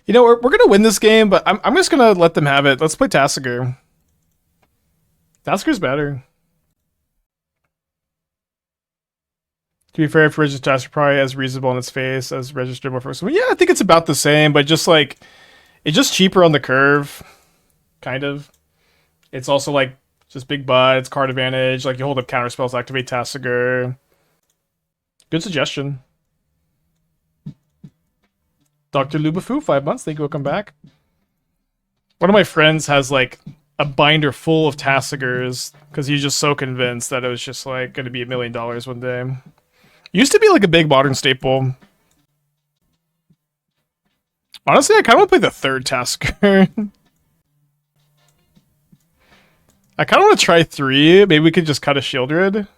You know, we're gonna win this game, but I'm just gonna let them have it. Let's play Tasigur. Tasigur's better. To be fair, if registered Tasigur probably as reasonable in its face as registered more first. Well, yeah, I think it's about the same, but just like it's just cheaper on the curve, kind of. It's also like just big butt, it's card advantage, like you hold up counter spells, activate Tasigur. Good suggestion. Dr. Lubafu, 5 months, thank you, welcome back. One of my friends has like a binder full of Tasigurs because he's just so convinced that it was just like going to be $1 million one day. Used to be like a big modern staple. Honestly, I kind of want to play the third Tasigur. I kind of want to try 3. Maybe we could just cut a Sheoldred.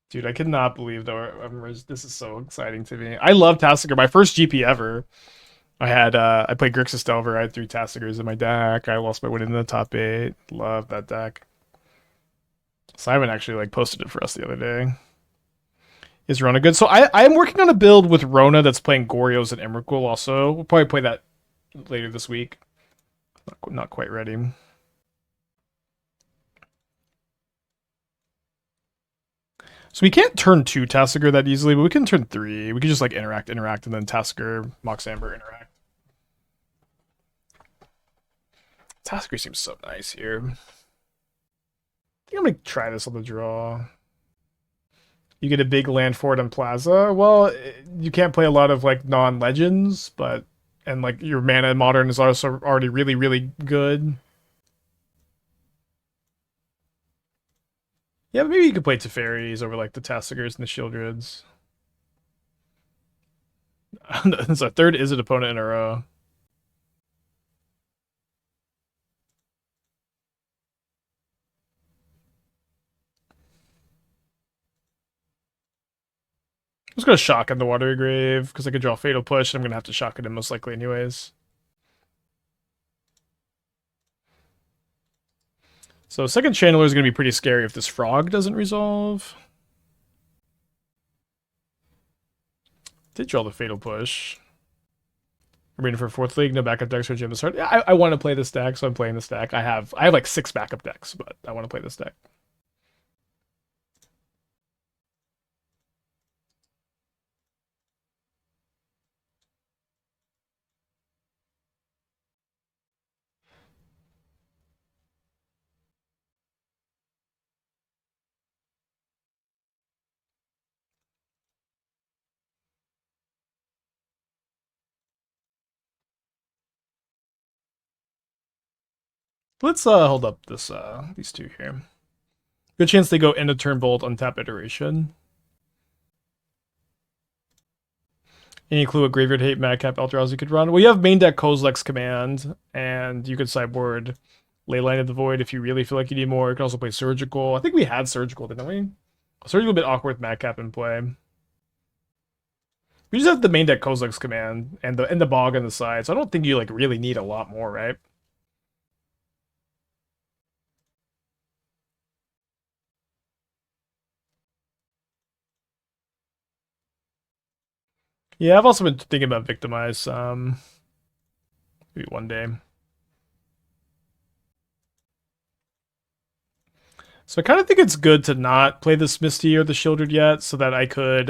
Dude, I cannot believe that this is so exciting to me. I love Tasigur. My first GP ever. I played Grixis Delver. I had 3 Tasigurs in my deck. I lost my win in the top 8. Love that deck. Simon actually like posted it for us the other day. Is Rona good? So I am working on a build with Rona that's playing Gorios and Emrakul also. We'll probably play that later this week. Not quite ready. So we can't turn 2 Tasigur that easily, but we can turn 3. We can just like interact, and then Tasigur, Mox Amber, interact. Tasigur seems so nice here. I think I'm gonna try this on the draw. You get a big land fort on Plaza. Well, you can't play a lot of like non-legends, but and like your mana in modern is also already really, really good. Yeah, maybe you could play Teferis over like the Tasigurs and the Sheoldreds. It's our third Izzet opponent in a row. I'm just gonna shock in the Watery Grave because I could draw Fatal Push, and I'm gonna have to shock it in most likely anyways. So second Channeler is gonna be pretty scary if this Frog doesn't resolve. Did draw the Fatal Push. Arena for 4th League, no backup decks for Jim to start. Yeah, I want to play this deck, so I'm playing this deck. I have like 6 backup decks, but I want to play this deck. Let's hold up this these 2 here. Good chance they go end of turn bolt, untap iteration. Any clue what graveyard hate Madcap Eldrazi could run? Well, you have main deck Kozilek's Command, and you could sideboard Leyline of the Void if you really feel like you need more. You can also play Surgical. I think we had Surgical, didn't we? Surgical a bit awkward with Madcap in play. We just have the main deck Kozilek's Command and the Bog on the side, so I don't think you like really need a lot more, right? Yeah, I've also been thinking about Victimize. Maybe one day. So I kind of think it's good to not play this Misty or the Sheoldred yet, so that I could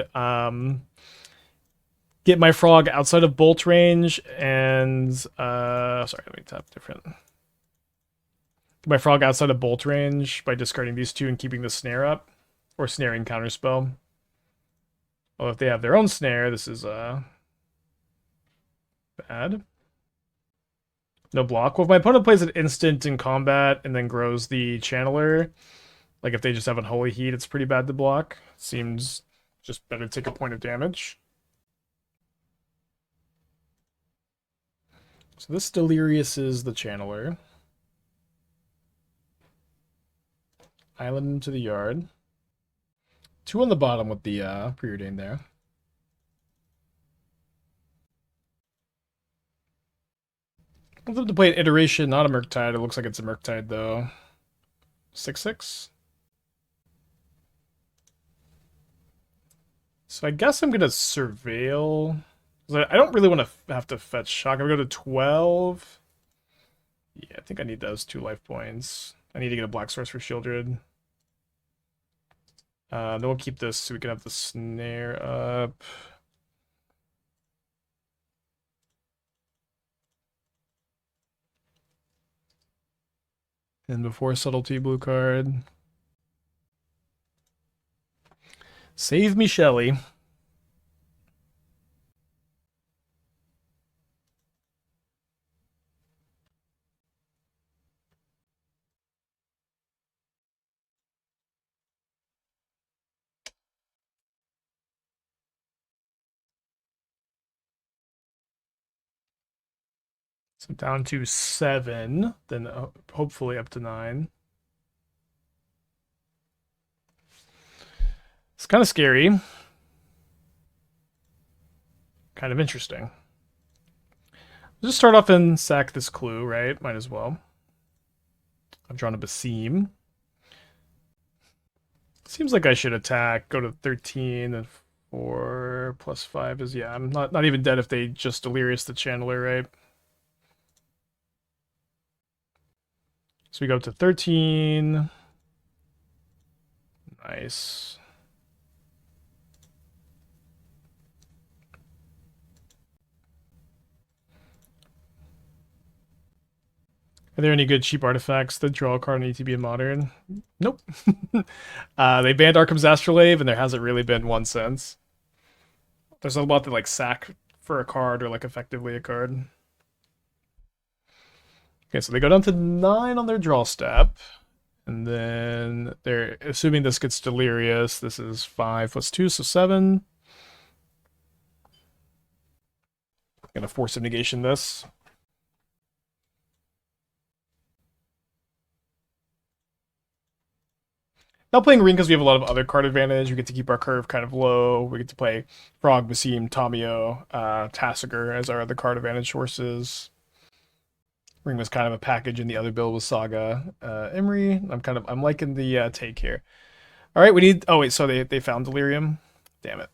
get my Frog outside of bolt range and sorry, let me tap different. Get my Frog outside of bolt range by discarding these 2 and keeping the snare up, or snaring counterspell. Well, if they have their own snare, this is bad. No block. Well, if my opponent plays an instant in combat and then grows the channeler, like if they just have Unholy Heat, it's pretty bad to block. Seems just better to take a point of damage. So this Delirious is the channeler. Island into the yard. 2 on the bottom with the preordained there. I'd love to play an iteration, not a Murktide. It looks like it's a Murktide, though. 6/6. So I guess I'm going to Surveil. I don't really want to have to fetch Shock. I'm going to go to 12. Yeah, I think I need those 2 life points. I need to get a black source for Sheoldred. Then we'll keep this so we can have the snare up. And before Subtlety, blue card. Save me, Shelly. So down to 7, then hopefully up to 9. It's kind of scary. Kind of interesting. Let's just start off and sack this clue, right? Might as well. I've drawn a Basim. Seems like I should attack, go to 13, and 4 plus 5 is, yeah, I'm not even dead if they just Delirious the Channeler, right? So we go to 13. Nice. Are there any good cheap artifacts that draw a card in ETB in Modern? Nope. They banned Arkham's Astrolabe, and there hasn't really been one since. There's a lot that like sack for a card or like effectively a card. Okay, so they go down to 9 on their draw step. And then they're assuming this gets Delirious. This is 5 plus 2, so 7. Gonna Force of Negation this. Not playing Ring because we have a lot of other card advantage. We get to keep our curve kind of low. We get to play Frog, Basim, Tamiyo, Tasigur as our other card advantage sources. Ring was kind of a package, and the other build was Saga. Emery, I'm liking the take here. All right, we need. Oh wait, so they found Delirium. Damn it.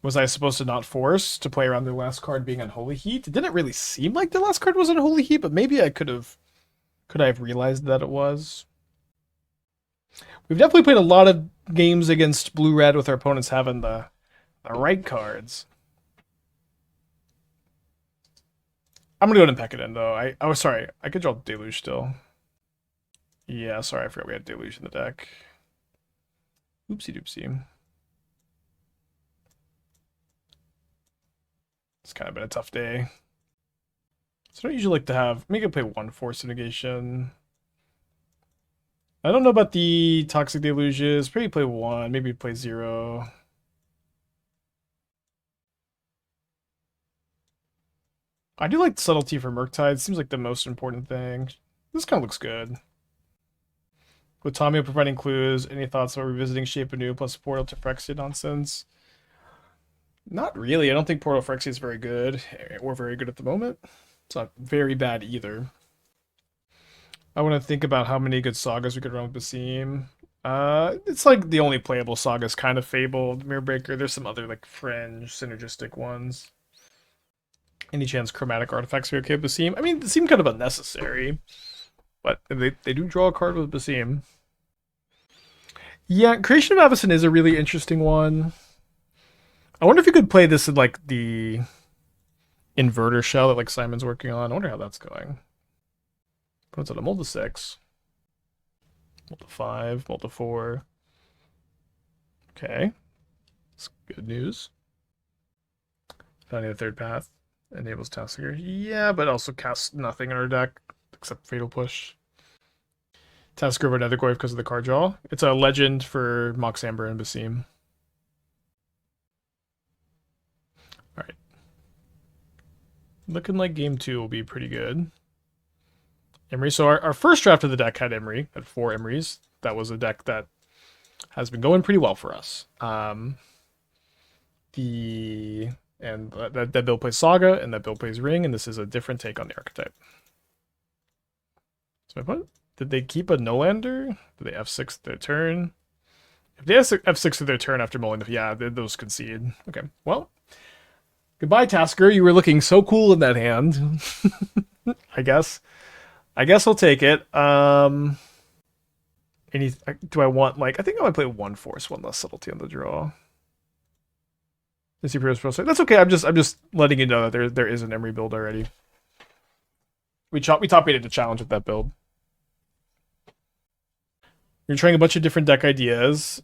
Was I supposed to not force to play around the last card being Unholy Heat? It didn't really seem like the last card was Unholy Heat, but maybe I could have. Could I have realized that it was? We've definitely played a lot of games against blue-red with our opponents having the right cards. I'm gonna go ahead and pack it in though. Oh sorry, I could draw Deluge still. Yeah, sorry, I forgot we had Deluge in the deck. Oopsie doopsie. It's kind of been a tough day. So I don't usually like to have. Maybe I play 1 Force of Negation. I don't know about the Toxic Deluges. Maybe play 1. Maybe play 0. I do like Subtlety for Murktide. Seems like the most important thing. This kind of looks good. With Tamiyo providing clues, any thoughts about revisiting Shape Anew plus Portal to Phyrexia nonsense? Not really. I don't think Portal Phyrexia is very good, or very good at the moment. It's not very bad either. I want to think about how many good sagas we could run with Basim. It's like the only playable saga is kind of Fabled, Mirror Breaker. There's some other like fringe, synergistic ones. Any chance chromatic artifacts are okay with Basim? I mean, they seem kind of unnecessary, but they do draw a card with Basim. Yeah, Creation of Avacyn is a really interesting one. I wonder if you could play this in like the inverter shell that like Simon's working on. I wonder how that's going. What's it? A Mold to 6. Mold to 5. Mold to 4. Okay. That's good news. Finding the third path. Enables Tasigur. Yeah, but also casts nothing in our deck except Fatal Push. Tasigur over another Nethergoyf because of the card draw. It's a legend for Mox Amber and Basim. Alright. Looking like game 2 will be pretty good. Emery. So our first draft of the deck had Emery, had 4 Emerys. That was a deck that has been going pretty well for us. The And that build plays Saga, and that build plays Ring, and this is a different take on the archetype. So did they keep a no-lander? Did they F6 their turn? If they F6 to their turn after mulling, yeah, those concede. Okay, well, goodbye, Tasigur. You were looking so cool in that hand. I guess I'll take it. Do I want, like, I think I might play one Force, one less Subtlety on the draw. That's okay. I'm just letting you know that there is an Emery build already. We top rated to challenge with that build. You're trying a bunch of different deck ideas,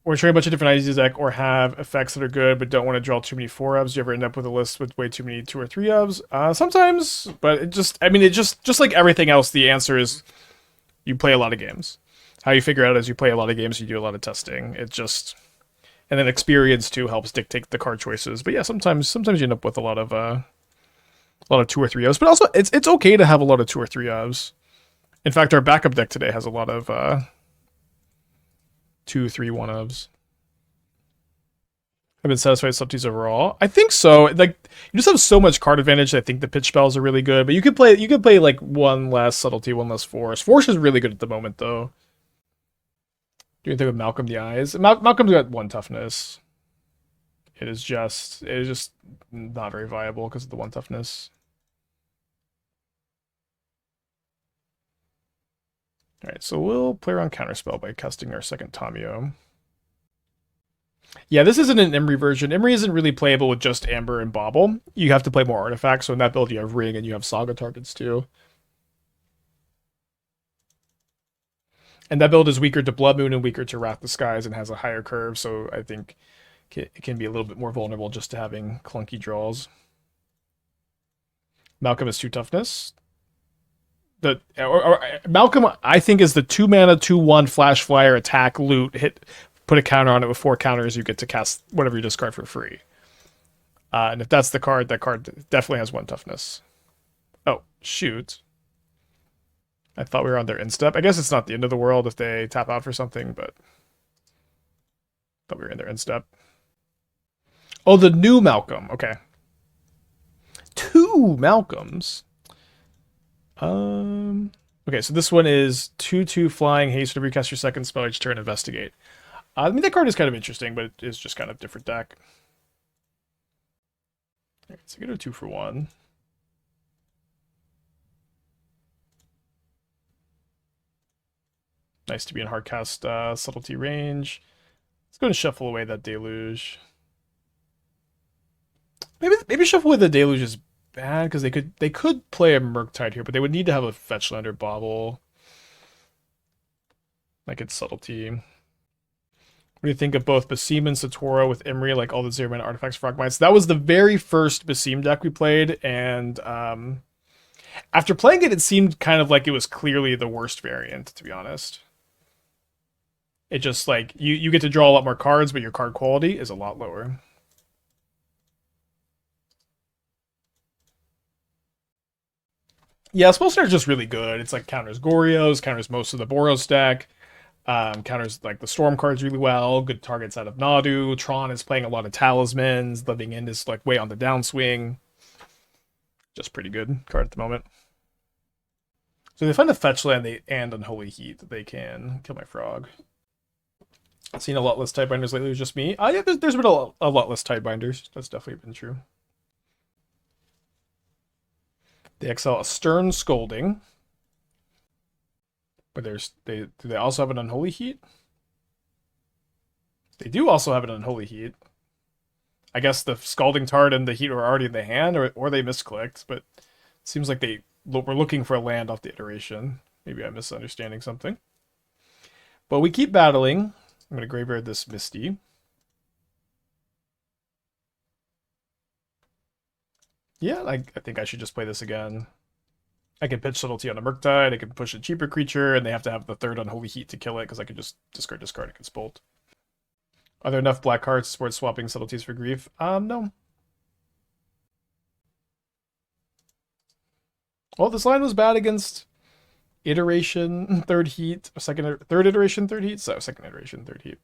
or trying a bunch of different ideas deck, or have effects that are good but don't want to draw too many 4-ofs. Do you ever end up with a list with way too many 2 or 3-ofs? Sometimes, but it just like everything else, the answer is you play a lot of games. How you figure out is you play a lot of games, you do a lot of testing. And then experience too helps dictate the card choices. But yeah, sometimes you end up with a lot of 2 or 3-ofs. But also, it's okay to have a lot of 2 or 3-ofs. In fact, our backup deck today has a lot of 2, 3, 1-ofs. I've been satisfied with subtleties overall. I think so. Like, you just have so much card advantage. I think the pitch spells are really good. But you could play like one less subtlety, one less force. Force is really good at the moment though. Do you think of Malcolm the Eyes? Malcolm's got 1 toughness. It is just not very viable because of the 1 toughness. Alright, so we'll play around Counterspell by casting our second Tamiyo. Yeah, this isn't an Emery version. Emery isn't really playable with just Amber and Bauble. You have to play more artifacts, so in that build you have Ring and you have Saga targets too. And that build is weaker to Blood Moon and weaker to Wrath the Skies and has a higher curve, so I think it can be a little bit more vulnerable just to having clunky draws. Malcolm is 2 toughness. Malcolm, I think, is the 2-mana, 2/1 flash flyer attack loot. Put a counter on it with 4 counters, you get to cast whatever you discard for free. And if that's the card, that card definitely has 1 toughness. Oh, shoot. I thought we were on their instep. I guess it's not the end of the world if they tap out for something, but I thought we were in their instep. Oh, the new Malcolm. Okay. 2 Malcolms. Okay, so this one is 2/2 flying haste. Whenever you cast your second spell each turn, investigate. I mean, that card is kind of interesting, but it is just kind of different deck. Alright, so get a 2 for 1. Nice to be in hardcast subtlety range. Let's go and shuffle away that Deluge. Maybe shuffle away the Deluge is bad because they could play a Murktide here, but they would need to have a fetch land or Bauble. Like it's subtlety. What do you think of both Basim and Satora with Imri, like all the 0-mana artifacts, Frogmites? That was the very first Basim deck we played, and after playing it, it seemed kind of like it was clearly the worst variant, to be honest. It just, like, you get to draw a lot more cards, but your card quality is a lot lower. Yeah, Spell Snare is just really good. It's like counters Gorios, counters most of the Boros deck, counters like the Storm cards really well, good targets out of Nadu. Tron is playing a lot of Talismans, Living End is like way on the downswing. Just pretty good card at the moment. So they find a fetch land and Unholy Heat, they can kill my frog. I've seen a lot less Tidebinders lately, it was just me. Yeah, there's been a lot less Tidebinders. That's definitely been true. They excel a Stern Scolding. But do they also have an Unholy Heat? They do also have an Unholy Heat. I guess the Scalding Tard and the Heat were already in the hand, or they misclicked, but it seems like they were looking for a land off the iteration. Maybe I'm misunderstanding something. But we keep battling. I'm going to graveyard this Misty. Yeah, I think I should just play this again. I can pitch Subtlety on a Murktide, I can push a cheaper creature, and they have to have the 3rd Unholy Heat to kill it, because I can just discard against Bolt. Are there enough black cards to support swapping Subtleties for Grief? No. Well, this line was bad against Iteration, 3rd Heat, 3rd Iteration, 3rd Heat, so 2nd Iteration, 3rd Heat.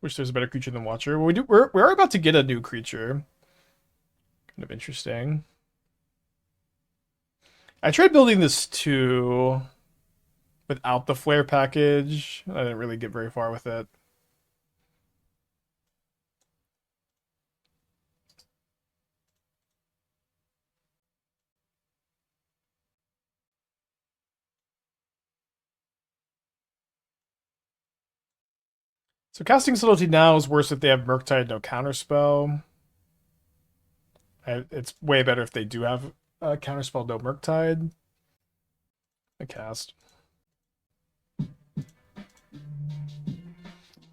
Wish there's a better creature than Watcher. Well, we're about to get a new creature. Kind of interesting. I tried building this too without the flare package. I didn't really get very far with it. So casting Subtlety now is worse if they have Murktide, no counterspell. It's way better if they do have counterspell, no Murktide. I cast.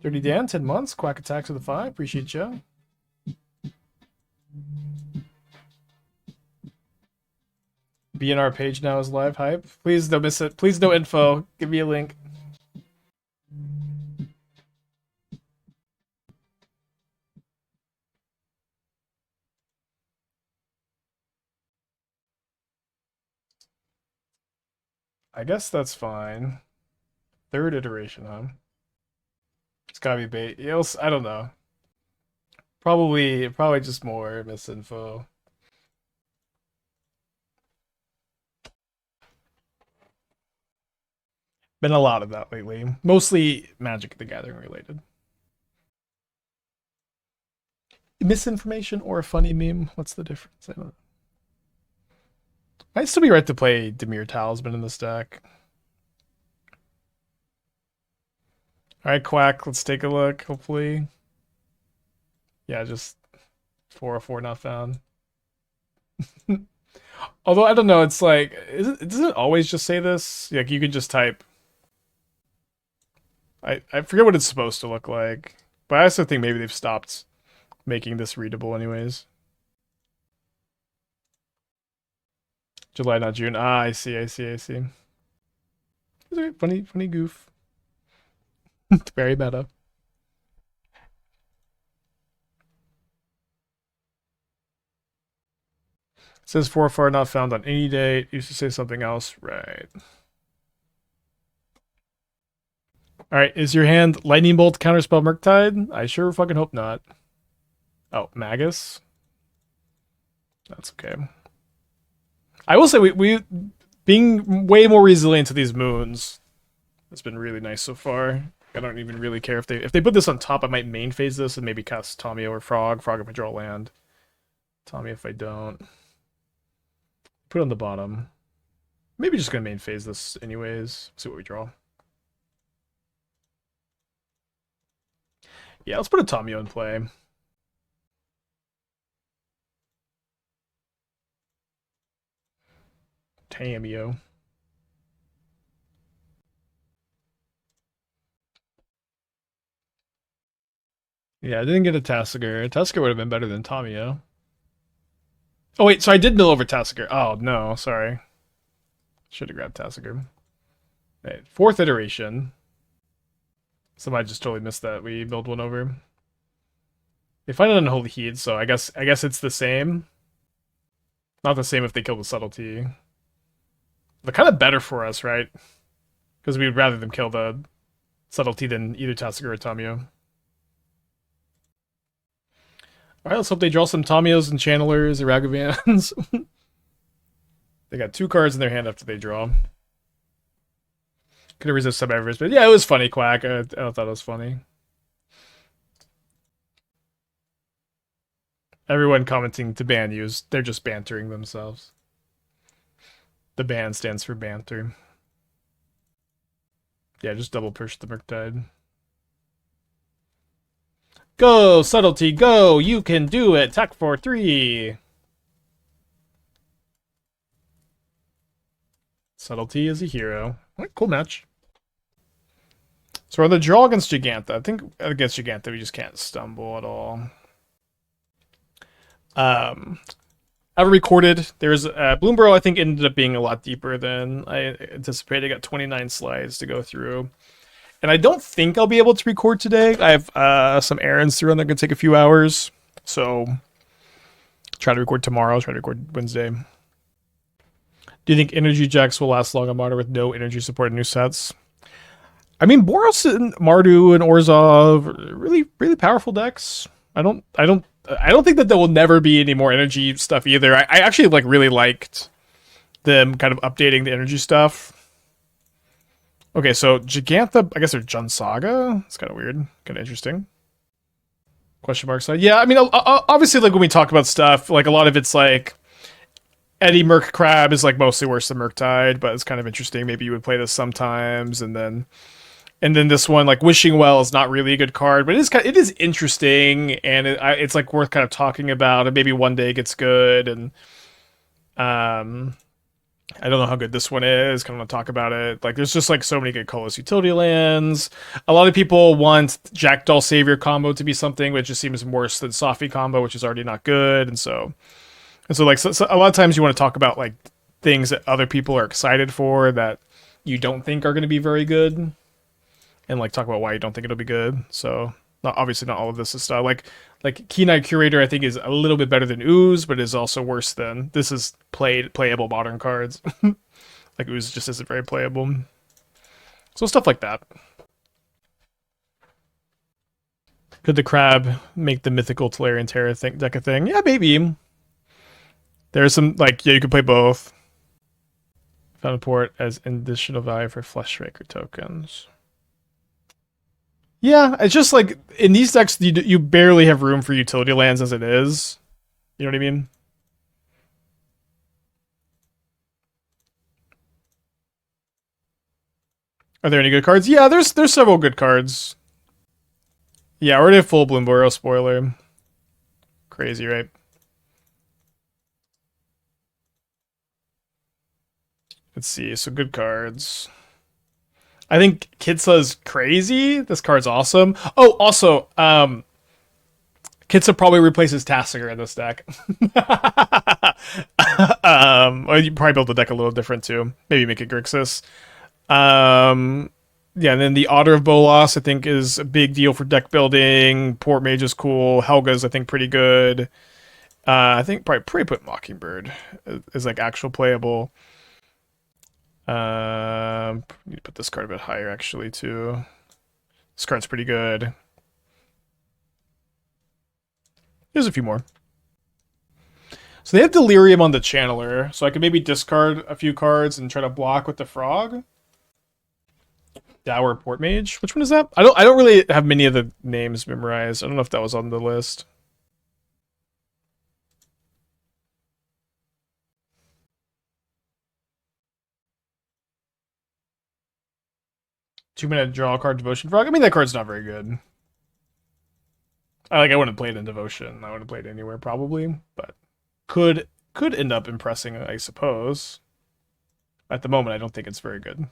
Dirty Dan, 10 months. Quack attacks with a 5. Appreciate you. BNR page now is live hype. Please don't miss it. Please no info. Give me a link. I guess that's fine. Third iteration, huh? It's gotta be bait. I don't know. Probably just more misinfo. Been a lot of that lately. Mostly Magic the Gathering related. Misinformation or a funny meme? What's the difference? I don't know. Might still be right to play Dimir Talisman in this deck. Alright, Quack, let's take a look, hopefully. Yeah, just 404 not found. Although, I don't know, it's like, does it always just say this? Like, you can just type. I forget what it's supposed to look like. But I also think maybe they've stopped making this readable anyways. July, not June. Ah, I see. Funny goof. Very meta. It says 404 not found on any date. Used to say something else. Right. Alright, is your hand Lightning Bolt, Counterspell, Murktide? I sure fucking hope not. Oh, Magus? That's okay. I will say, we being way more resilient to these moons has been really nice so far. I don't even really care if they put this on top. I might main phase this and maybe cast Tamiyo or Frog if I draw land. Tommy if I don't. Put it on the bottom. Maybe just gonna main phase this anyways. See what we draw. Yeah, let's put a Tamiyo in play. Tamiyo. Yeah, I didn't get a Tasigur. Tasigur would have been better than Tamiyo. Oh wait, so I did mill over Tasigur. Oh no, sorry. Should have grabbed Tasigur. Right, fourth iteration. Somebody just totally missed that. We milled one over. They find an Unholy Heat, so I guess it's the same. Not the same if they kill the Subtlety. They're kind of better for us, right? Because we would rather them kill the Subtlety than either Tasigur or Tamiyo. Alright, let's hope they draw some Tamiyos and Channelers or Ragavans. They got 2 cards in their hand after they draw. Could have resisted some Everest, but yeah, it was funny, Quack. I thought it was funny. Everyone commenting to ban use, they're just bantering themselves. The ban stands for banter. Yeah, just double push the Murktide. Go, Subtlety, go! You can do it! Attack for 3! Subtlety is a hero. Right, cool match. So on the draw against Giganta, I think against Giganta we just can't stumble at all. I recorded. There's Bloomborough, I think, ended up being a lot deeper than I anticipated. I got 29 slides to go through. And I don't think I'll be able to record today. I have some errands to run that are going to take a few hours. So try to record tomorrow. Try to record Wednesday. Do you think Energy Jacks will last long on Modern with no energy support in new sets? I mean, Boros and Mardu and Orzhov are really powerful decks. I don't think that there will never be any more energy stuff either. I actually like really liked them kind of updating the energy stuff. Okay, so Gigantha, I guess they're Jun Saga. It's kind of weird, kind of interesting. Question mark side. Yeah, I mean, obviously, like when we talk about stuff, like a lot of it's like Eddie Merc Crab is like mostly worse than Murktide, but it's kind of interesting. Maybe you would play this sometimes, and then this one, like Wishing Well, is not really a good card, but it is interesting, and it's like worth kind of talking about. And maybe one day it gets good, and I don't know how good this one is. Kind of want to talk about it. Like, there's just like so many good colorless utility lands. A lot of people want Jackdaw Savior combo to be something which just seems worse than Sophy combo, which is already not good, and so like so a lot of times you want to talk about like things that other people are excited for that you don't think are going to be very good, and like talk about why you don't think it'll be good. So not obviously not all of this is stuff like Keen Eye Curator I think is a little bit better than Ooze, but is also worse than this is playable modern cards. Like Ooze just isn't very playable. So stuff like that. Could the crab make the mythical Tolarian Terror deck a thing? Yeah, maybe. There's some like yeah, you could play both. Found a port as additional value for Fleshraker tokens. Yeah, it's just like in these decks, you barely have room for utility lands as it is. You know what I mean? Are there any good cards? Yeah, there's several good cards. Yeah, already a full Bloom Boreal spoiler. Crazy, right? Let's see. So good cards. I think Kitsa's crazy. This card's awesome. Oh, also, Kitsa probably replaces Tasigur in this deck. Or you probably build the deck a little different too. Maybe make it Grixis. Yeah, and then the Otter of Bolas, I think, is a big deal for deck building. Port Mage is cool. Helga's, I think, pretty good. I think probably put Mockingbird is like actual playable. Need to put this card a bit higher actually too. This card's pretty good. There's a few more. So they have Delirium on the Channeler, so I could maybe discard a few cards and try to block with the Frog. Dour Port Mage. Which one is that? I don't really have many of the names memorized. I don't know if that was on the list. Two-minute draw a card, Devotion Frog. I mean, that card's not very good. I wouldn't play it in Devotion. I wouldn't play it anywhere probably, but could end up impressing, I suppose. At the moment, I don't think it's very good.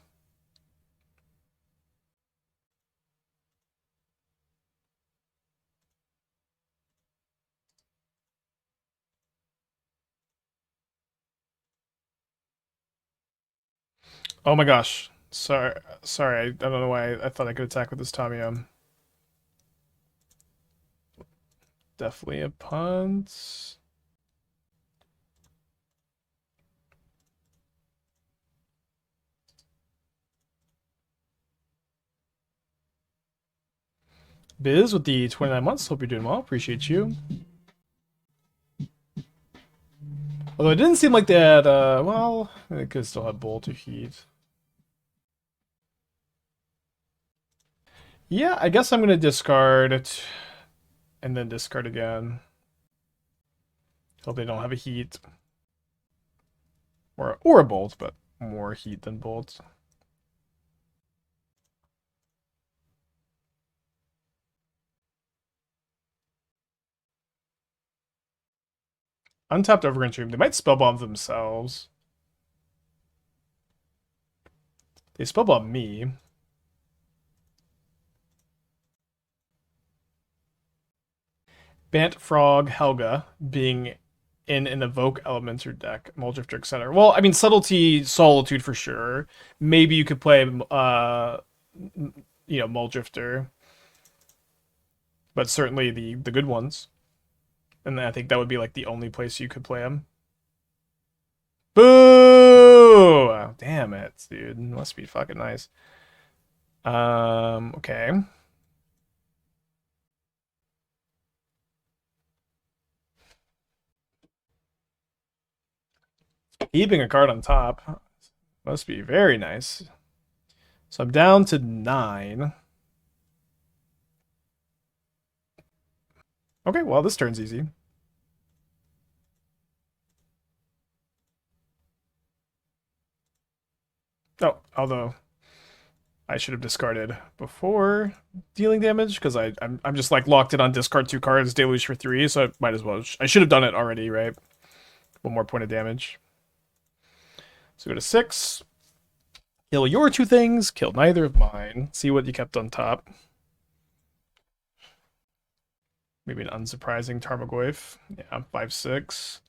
Oh my gosh. Sorry. I don't know why I thought I could attack with this Tamiyo. Definitely a punt. Biz with the 29 months. Hope you're doing well. Appreciate you. Although it didn't seem like they had, well, they could still have Bolt or Heat. Yeah, I guess I'm going to discard it and then discard again. Hope they don't have a Heat. Or a Bolt, but more Heat than Bolt. Untapped Overgrown Tomb. They might Spellbomb themselves. They Spellbomb me. Bant Frog Helga being in an Evoke Elementor deck, Muldrifter, etc. Well, I mean, Subtlety, Solitude for sure. Maybe you could play, Muldrifter, but certainly the good ones. And I think that would be like the only place you could play them. Boo! Oh, damn it, dude. Must be fucking nice. Okay. Keeping a card on top must be very nice. So I'm down to 9. Okay, well, this turn's easy. Oh, although I should have discarded before dealing damage because I'm just like locked in on discard 2 cards, deluge for 3, so I might as well. I should have done it already, right? 1 more point of damage. So go to 6. Kill your 2 things, kill neither of mine. See what you kept on top. Maybe an unsurprising Tarmogoyf. Yeah, 5/6.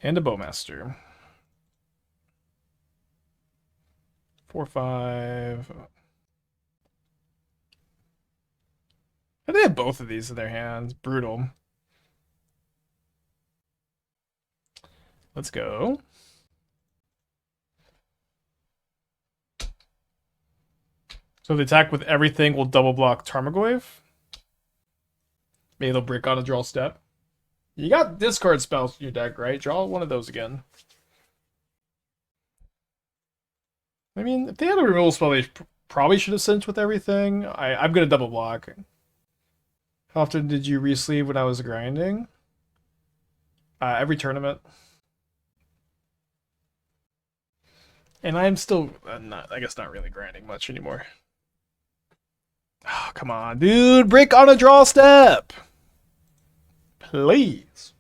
And a Bowmaster. 4/5. They have both of these in their hands. Brutal. Let's go. So the attack with everything will double block Tarmogoyf. Maybe they'll break on a draw step. You got discard spells in your deck, right? Draw one of those again. I mean, if they had a removal spell, they probably should have sent with everything. I'm going to double block. How often did you re-sleeve when I was grinding? Every tournament. And I'm still, I guess not really grinding much anymore. Oh, come on, dude. Break on a draw step. Please.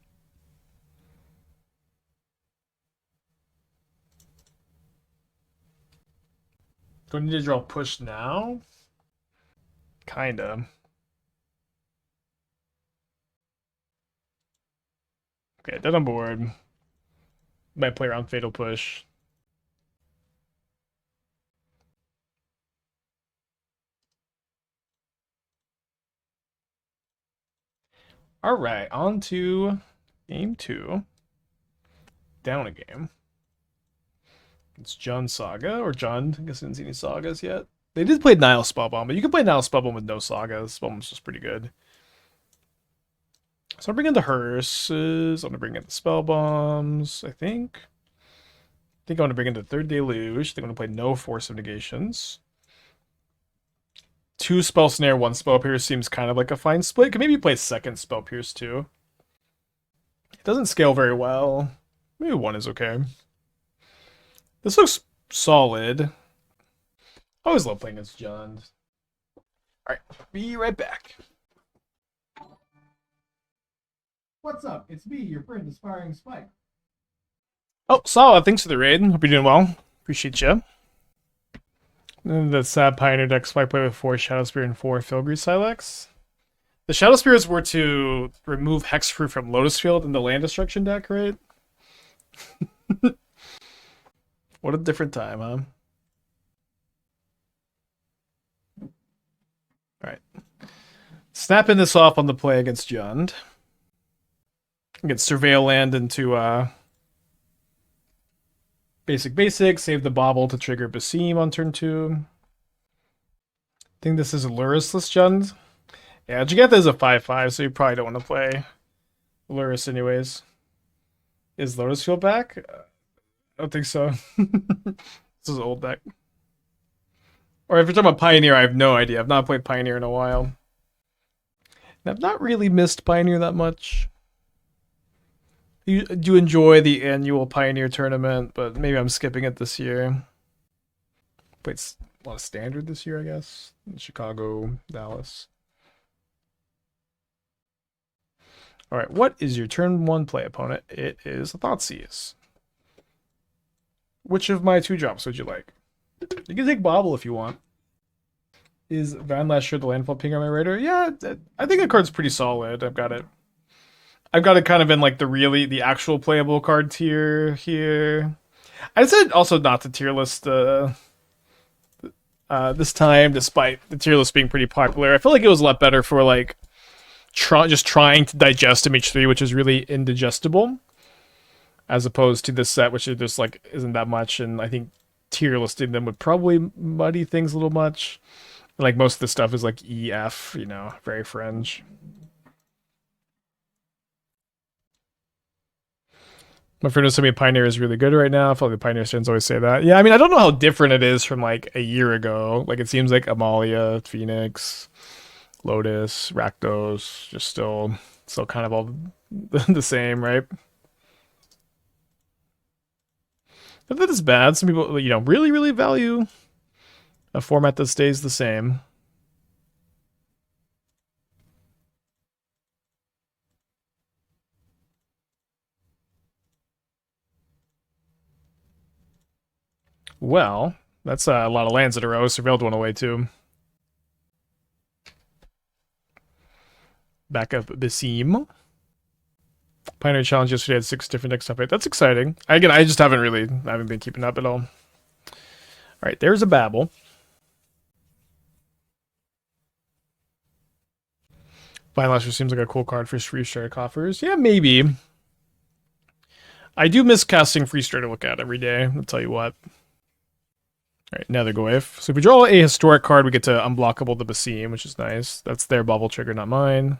Do I need to draw push now? Kinda. Okay, dead on board. Might play around Fatal Push. All right, on to game 2. Down a game. It's Jund Saga, or Jund. I guess I didn't see any sagas yet. They did play Nihil Spellbomb, but you can play Nihil Spellbomb with no sagas. Spellbomb's just pretty good. So I'm bringing the hearses. I'm gonna bring in the spell bombs. I think I'm gonna bring in the third deluge. I think I'm gonna play no Force of Negations. 2 spell snare, 1 spell pierce seems kind of like a fine split. Could maybe play second spell pierce too. It doesn't scale very well. Maybe 1 is okay. This looks solid. I always love playing as Jund. Alright, be right back. What's up? It's me, your friend, Aspiring Spike. Oh, Sawa, thanks for the raid. Hope you're doing well. Appreciate you. The Sad Pioneer deck Spike play with 4 Shadow Spear and 4 Filigree Silex. The Shadow Spears were to remove Hexproof from Lotus Field in the land destruction deck, right? What a different time, huh? Alright. Snapping this off on the play against Jund. Get Surveil land into basic, save the Bauble to trigger Basim on turn 2. I think this is a Lurisless Jund. Yeah, Jigantha is a 5/5, so you probably don't want to play Luris anyways. Is Lotus Field back? I don't think so. This is an old deck. Or if you're talking about Pioneer, I have no idea. I've not played Pioneer in a while. And I've not really missed Pioneer that much. You do enjoy the annual Pioneer tournament, but maybe I'm skipping it this year. Played a lot of Standard this year, I guess. In Chicago, Dallas. Alright, what is your turn 1 play, opponent? It is a Thoughtseize. Which of my 2 drops would you like? You can take Bauble if you want. Is Van Lasher the landfall ping on my radar? Yeah, I think the card's pretty solid. I've got it kind of in like the actual playable card tier here. I said also not to tier list this time, despite the tier list being pretty popular. I feel like it was a lot better for like just trying to digest MH3, which is really indigestible, as opposed to this set, which is just like isn't that much. And I think tier listing them would probably muddy things a little much. Like most of the stuff is like EF, you know, very fringe. My friend was telling me Pioneer is really good right now. I feel like the Pioneer stands always say that. Yeah, I mean, I don't know how different it is from like a year ago. Like it seems like Amalia, Phoenix, Lotus, Rakdos, just still kind of all the same, right? Not that it's bad. Some people, you know, really value a format that stays the same. Well, that's a lot of lands in a row. Surveilled one away too. Back up Basim. Pioneer Challenge yesterday had 6 different decks update. That's exciting. Again, I just haven't been keeping up at all. All right, there's a Bauble. Violaster seems like a cool card for free strike offers. Yeah, maybe. I do miss casting free strike to look at every day. I'll tell you what. All right, Nether Goyf. So if we draw a historic card, we get to unblockable the Basim, which is nice. That's their bubble trigger, not mine.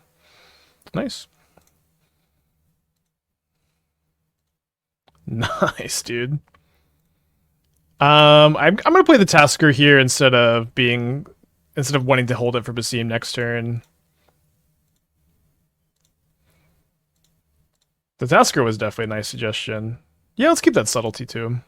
Nice. Nice, dude. I'm gonna play the Tasigur here instead of wanting to hold it for Basim next turn. The Tasigur was definitely a nice suggestion. Yeah, let's keep that subtlety too.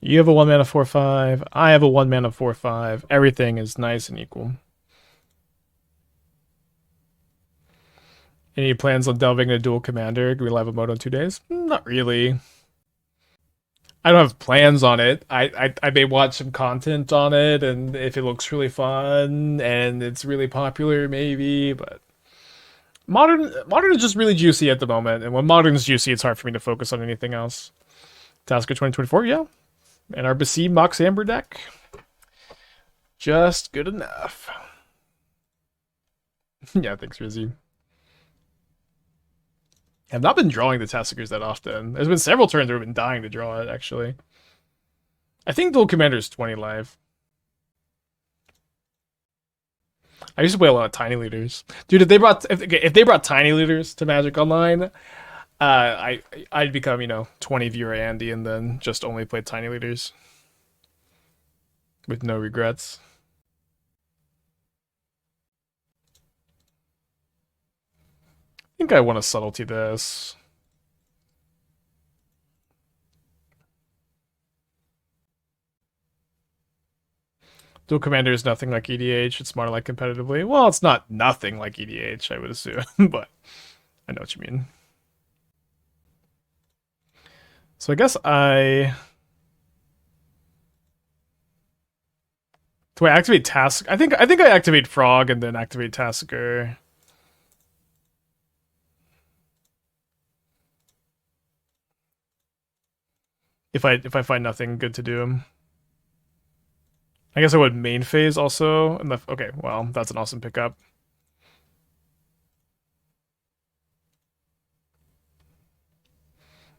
You have a 1 mana 4/5. I have a 1 mana 4/5. Everything is nice and equal. Any plans on delving into dual commander? Do we live a mode on 2 days? Not really. I don't have plans on it. I may watch some content on it, and if it looks really fun and it's really popular, maybe. But modern is just really juicy at the moment, and when modern is juicy, it's hard for me to focus on anything else. Tasker 2024, yeah, and our Basim Mox Amber deck, just good enough. Yeah, thanks, Rizzy. I've not been drawing the Tassigurs that often. There's been several turns where I've been dying to draw it, actually. I think Dual Commander is 20 live. I used to play a lot of Tiny Leaders. Dude, if they brought Tiny Leaders to Magic Online, I'd become, you know, 20 viewer Andy and then just only play Tiny Leaders. With no regrets. I think I want to subtlety this. Dual Commander is nothing like EDH. It's more like competitively. Well, it's not nothing like EDH, I would assume, but I know what you mean. So I guess do I activate Task? I think I activate Frog and then activate Tasker. If I find nothing good to do. I guess I would main phase also. Okay, well, that's an awesome pickup.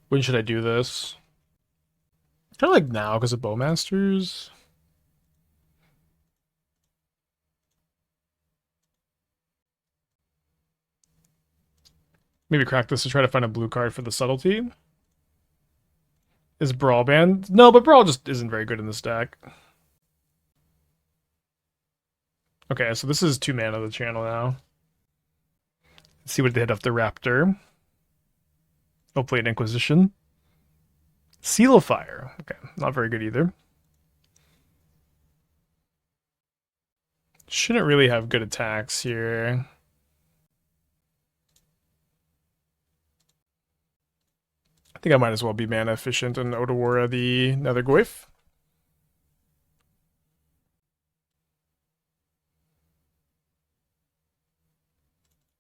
When should I do this? Kind of like now because of Bowmasters. Maybe crack this to try to find a blue card for the subtlety. Is Brawl banned? No, but Brawl just isn't very good in this deck. Okay, so this is 2 mana of the channel now. Let's see what they hit off the Raptor. Hopefully an Inquisition. Seal of Fire. Okay, not very good either. Shouldn't really have good attacks here. I think I might as well be mana efficient and Otawara the Nether Goyf.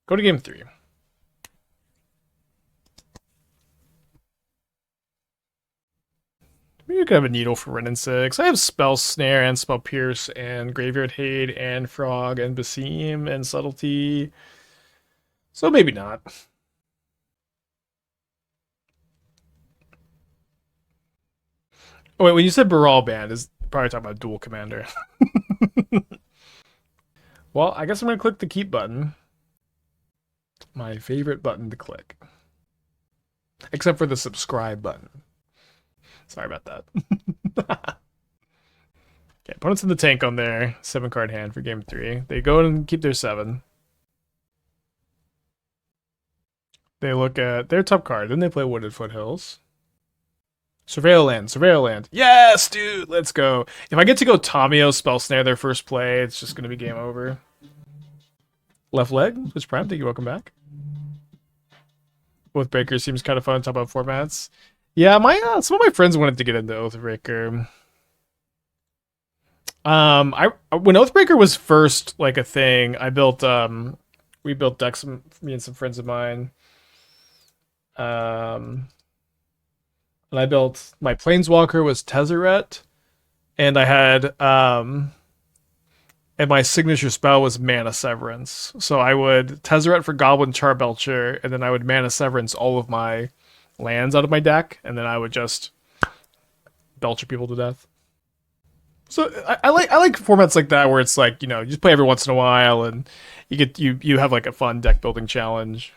Go to game 3. Maybe we could have a Needle for Ren and 6. I have Spell Snare and Spell Pierce and Graveyard Hate and Frog and Basim and Subtlety. So maybe not. Oh wait, when you said Baral Band, is probably talking about Dual Commander. Well, I guess I'm gonna click the keep button. My favorite button to click. Except for the subscribe button. Sorry about that. Okay, opponents in the tank on their 7-card hand for game 3. They go and keep their 7. They look at their top card, then they play Wooded Foothills. Surveil land, surveil land. Yes, dude, let's go. If I get to go Tamiyo Spell Snare their first play, it's just gonna be game over. Left leg, Twitch Prime, thank you, welcome back. Oathbreaker seems kind of fun top up formats. Yeah, my some of my friends wanted to get into Oathbreaker. I when Oathbreaker was first like a thing, I built we built decks, me and some friends of mine. And I built my Planeswalker was Tezzeret, and I had and my signature spell was Mana Severance. So I would Tezzeret for Goblin Charbelcher, and then I would Mana Severance all of my lands out of my deck, and then I would just belcher people to death. So I like formats like that where it's like, you know, you just play every once in a while and you have like a fun deck building challenge.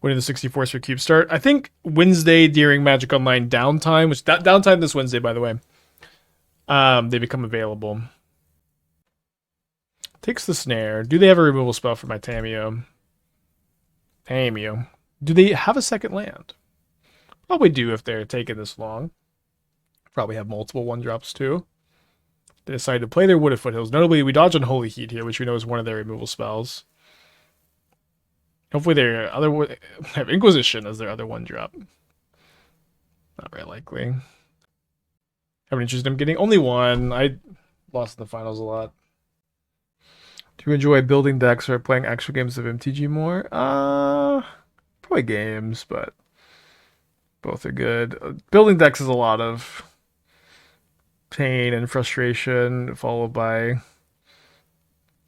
Winning the 64s for Cube Start. I think Wednesday during Magic Online downtime, which that downtime this Wednesday by the way. They become available. Takes the snare. Do they have a removal spell for my Tamiyo? Tamiyo. Do they have a second land? Probably do if they're taking this long. Probably have multiple 1-drops too. They decide to play their Wooded Foothills. Notably, we dodge Unholy Heat here, which we know is one of their removal spells. Hopefully their other have Inquisition as their other 1-drop. Not very likely. Have an interest in getting only one. I lost in the finals a lot. Do you enjoy building decks or playing actual games of MTG more? Probably games, but both are good. Building decks is a lot of pain and frustration, followed by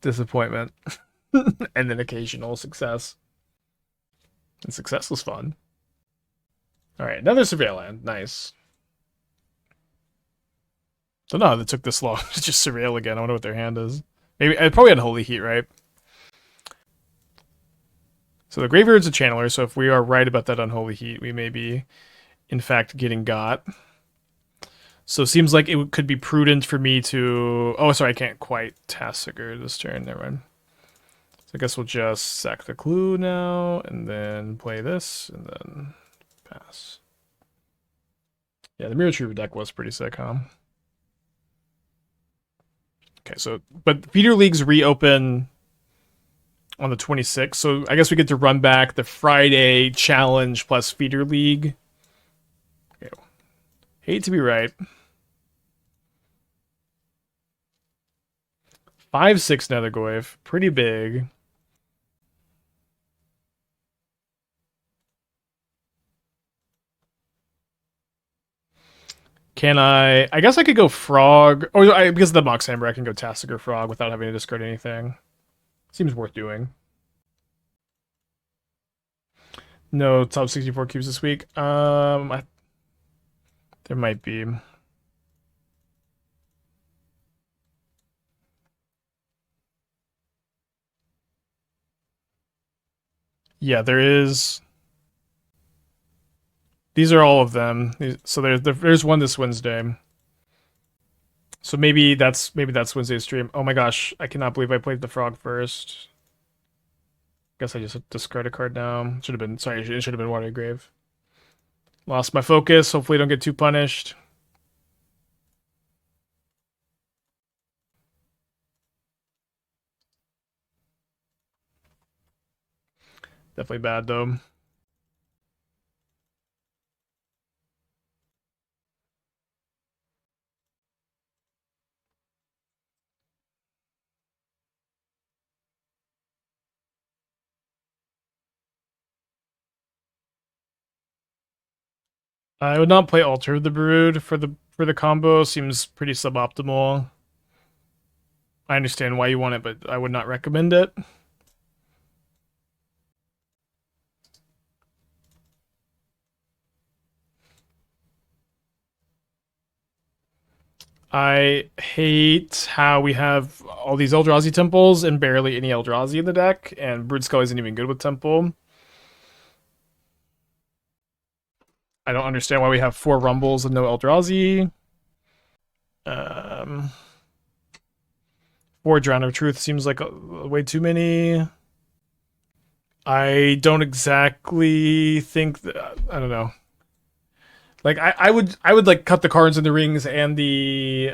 disappointment, and then occasional success. And success was fun. All right, another Surveil land. Nice. Don't know how they took this long to just surveil again. I wonder what their hand is. Maybe probably Unholy Heat, right? So the Graveyard's a channeler, so if we are right about that Unholy Heat, we may be, in fact, getting got. So it seems like it could be prudent for me to... Oh, sorry, I can't quite Tasigur this turn. Never mind. So I guess we'll just sack the clue now, and then play this, and then pass. Yeah, the Mirror Trooper deck was pretty sick, huh? Okay, so... But feeder leagues reopen on the 26th, so I guess we get to run back the Friday challenge plus feeder league. Okay. Hate to be right. 5/6 Nethergoyf, pretty big. Can I guess I could go Frog. Or because of the Mox Amber, I can go Tasigur Frog without having to discard anything. Seems worth doing. No top 64 cubes this week. There might be. Yeah, there is. These are all of them. So there's one this Wednesday. So maybe that's Wednesday's stream. Oh my gosh, I cannot believe I played the frog first. Guess I just discard a card now. Should have been sorry, it should have been Watery Grave. Lost my focus. Hopefully don't get too punished. Definitely bad though. I would not play Altar of the Brood for the combo. Seems pretty suboptimal. I understand why you want it, but I would not recommend it. I hate how we have all these Eldrazi temples and barely any Eldrazi in the deck, and Brood isn't even good with temple. I don't understand why we have 4 Rumbles and no Eldrazi. Um, 4 Drown of Truth seems like way too many. I don't exactly think that, I don't know. Like I would like cut the cards in the rings and the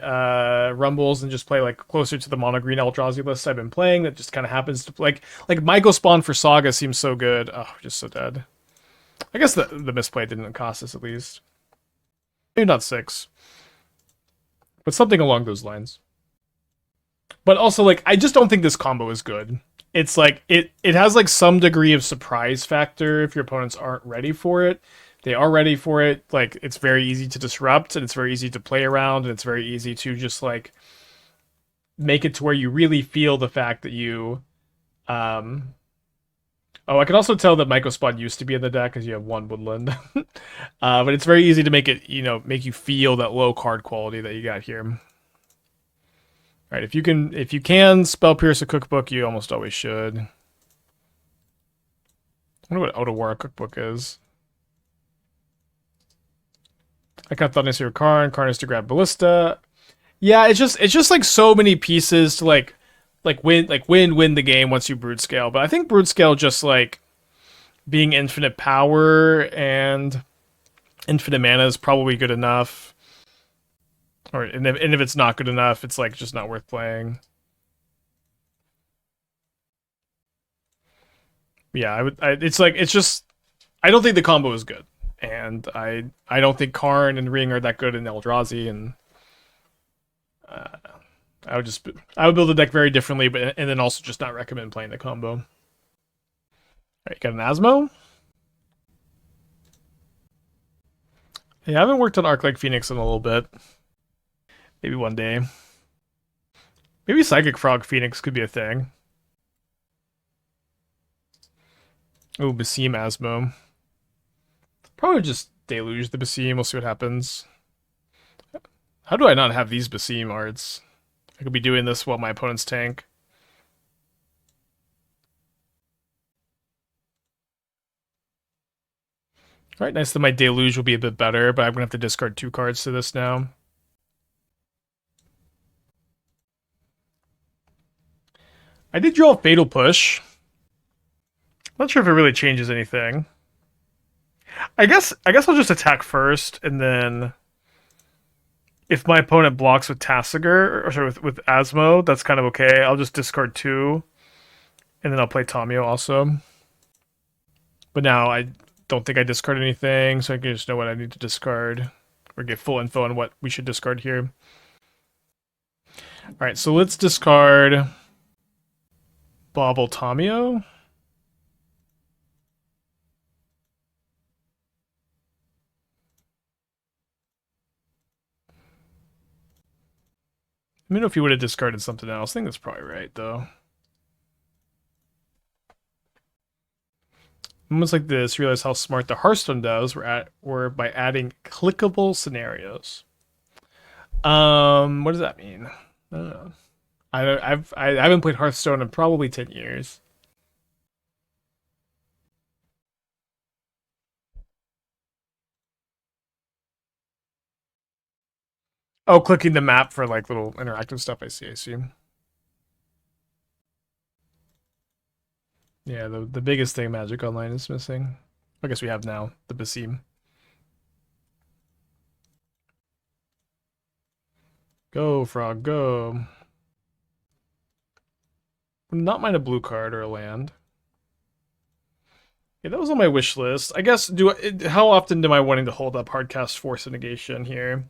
rumbles and just play like closer to the mono green Eldrazi list I've been playing. That just kind of happens to like Michael Spawn for Saga seems so good. Oh, just so dead. I guess the misplay didn't cost us at least. Maybe not 6, but something along those lines. But also like I just don't think this combo is good. It's like it has like some degree of surprise factor if your opponents aren't ready for it. They are ready for it. Like it's very easy to disrupt and it's very easy to play around and it's very easy to just like make it to where you really feel the fact that you oh, I can also tell that Mycospod used to be in the deck because you have 1 woodland. But it's very easy to make it, make you feel that low card quality that you got here. All right, if you can spell pierce a cookbook, you almost always should. I wonder what Otawara cookbook is. I got Thought Necessary Karn is to grab Ballista. Yeah, it's just like so many pieces to win the game once you brood scale. But I think brood scale just like being infinite power and infinite mana is probably good enough. And if it's not good enough, it's like just not worth playing. Yeah, it's just I don't think the combo is good, and I don't think Karn and Ring are that good in Eldrazi, and uh, I would build the deck very differently, but and then also just not recommend playing the combo. All right, got an Asmo. Yeah, I haven't worked on Arc like Phoenix in a little bit. Maybe one day. Maybe Psychic Frog Phoenix could be a thing. Oh, Basim Asmo. Probably just Deluge the Basim. We'll see what happens. How do I not have these Basim arts? I could be doing this while my opponent's tank. Alright, nice that my Deluge will be a bit better, but I'm gonna have to discard 2 cards to this now. I did draw a Fatal Push. Not sure if it really changes anything. I guess I'll just attack first, and then if my opponent blocks with Tasigur, or sorry, with Asmo, that's kind of okay. I'll just discard 2, and then I'll play Tamiyo also. But now I don't think I discard anything, so I can just know what I need to discard, or get full info on what we should discard here. Alright, so let's discard Bauble Tamiyo. Let me know if you would have discarded something else. I think that's probably right, though. Moments like this, realize how smart the Hearthstone does were by adding clickable scenarios. What does that mean? I don't know. I haven't played Hearthstone in probably 10 years. Oh, clicking the map for like little interactive stuff. I see. Yeah, the biggest thing Magic Online is missing. I guess we have now the Basim. Go, Frog, go. Not mind a blue card or a land. Yeah, that was on my wish list. I guess, how often am I wanting to hold up Hardcast Force of Negation here?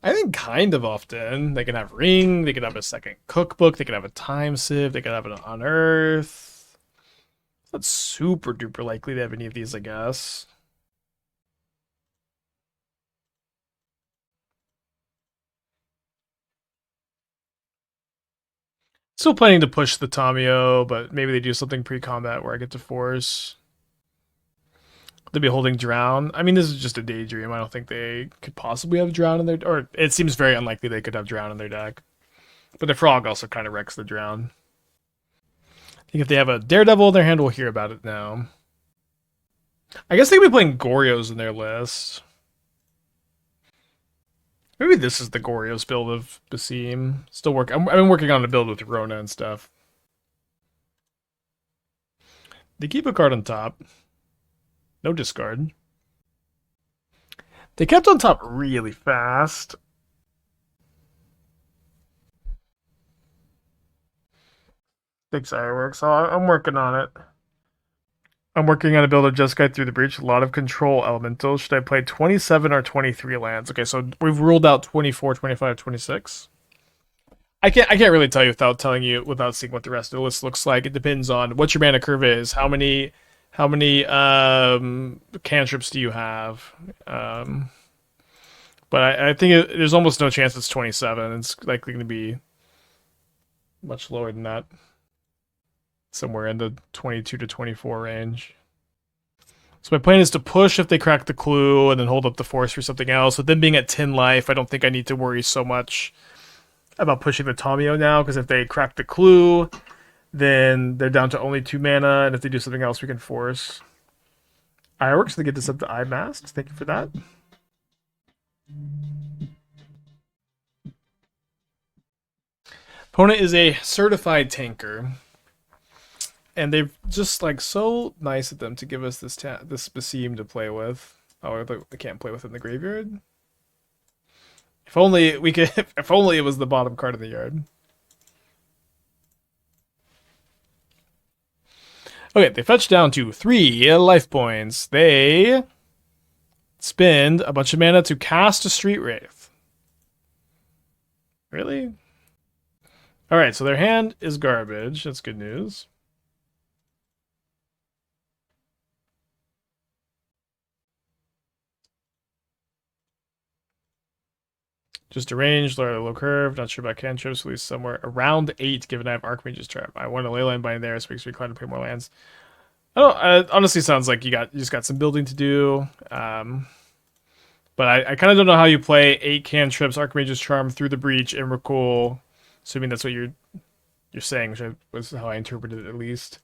I think kind of often. They can have Ring, they could have a second cookbook, they could have a Time Sieve, they could have an Unearth. It's not super duper likely to have any of these, I guess. Still planning to push the Tamiyo, but maybe they do something pre-combat where I get to force. They'll be holding Drown. I mean, this is just a daydream. I don't think they could possibly have Drown in their... Or it seems very unlikely they could have Drown in their deck. But the Frog also kind of wrecks the Drown. I think if they have a Daredevil in their hand, we'll hear about it now. I guess they could be playing Goryo's in their list. Maybe this is the Goryo's build of Basim. Still working. I've been working on a build with Rona and stuff. They keep a card on top. No discard. They kept on top really fast. Big fireworks. So I'm working on it. I'm working on a build of Just Guide Through the Breach. A lot of control elementals. Should I play 27 or 23 lands? Okay, so we've ruled out 24, 25, 26. I can't really tell you without seeing what the rest of the list looks like. It depends on what your mana curve is. How many cantrips do you have? But I think there's almost no chance it's 27. It's likely going to be much lower than that. Somewhere in the 22 to 24 range. So my plan is to push if they crack the clue and then hold up the force for something else. With them being at 10 life, I don't think I need to worry so much about pushing the Tamiyo now, because if they crack the clue, then they're down to only 2 mana, and if they do something else, we can force. Ironworks to get this up to iMasked. Thank you for that. Opponent is a certified tanker. And they're just like so nice of them to give us this Basim to play with. Oh, they can't play with in the graveyard. If only we could. If only it was the bottom card of the yard. Okay, they fetch down to 3 life points. They spend a bunch of mana to cast a Street Wraith. Really? All right, so their hand is garbage. That's good news. Just arranged, low curve, not sure about cantrips, at least somewhere around 8, given I have Archmage's Trap. I want a Leyline Bind there, so makes me inclined to play more lands. It honestly sounds like you just got some building to do. But I kind of don't know how you play 8 cantrips, Archmage's Charm through the Breach, and Recall, assuming that's what you're saying, which was how I interpreted it at least.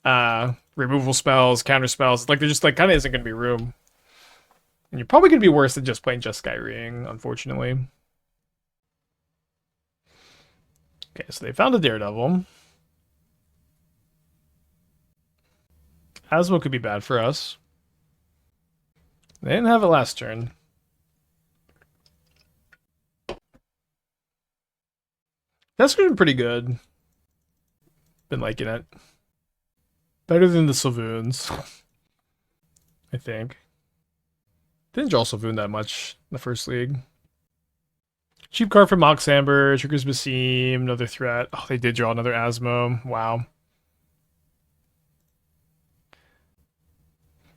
Removal spells, counter spells, like there just like kind of isn't going to be room. And you're probably going to be worse than just playing Just Skyring, unfortunately. Okay, so they found a Daredevil. Asmo could be bad for us. They didn't have it last turn. That's been pretty good. Been liking it. Better than the Sylvoons, I think. Didn't draw Sylvoon that much in the first league. Cheap card from Mox Amber, triggers Basim, another threat. Oh, they did draw another Asmo. Wow.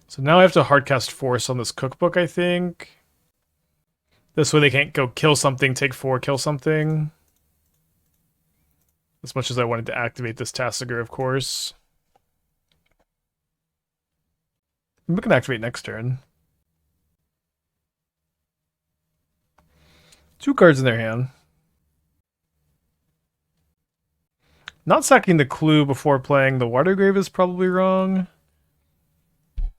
So now I have to hardcast Force on this cookbook, I think. This way they can't go kill something, take 4, kill something. As much as I wanted to activate this Tasigur, of course. We can activate next turn. 2 cards in their hand. Not sacking the clue before playing the Watery Grave is probably wrong.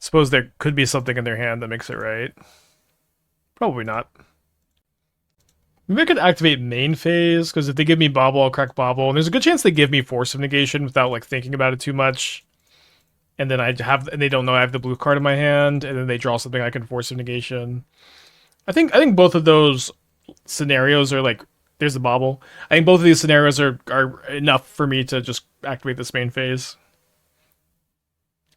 Suppose there could be something in their hand that makes it right. Probably not. Maybe I could activate main phase, because if they give me Bauble, I'll crack Bauble. And there's a good chance they give me Force of Negation without like thinking about it too much. And then and they don't know I have the blue card in my hand, and then they draw something I can Force of Negation. I think both of those scenarios are like, there's the Bauble. I think both of these scenarios are enough for me to just activate this main phase.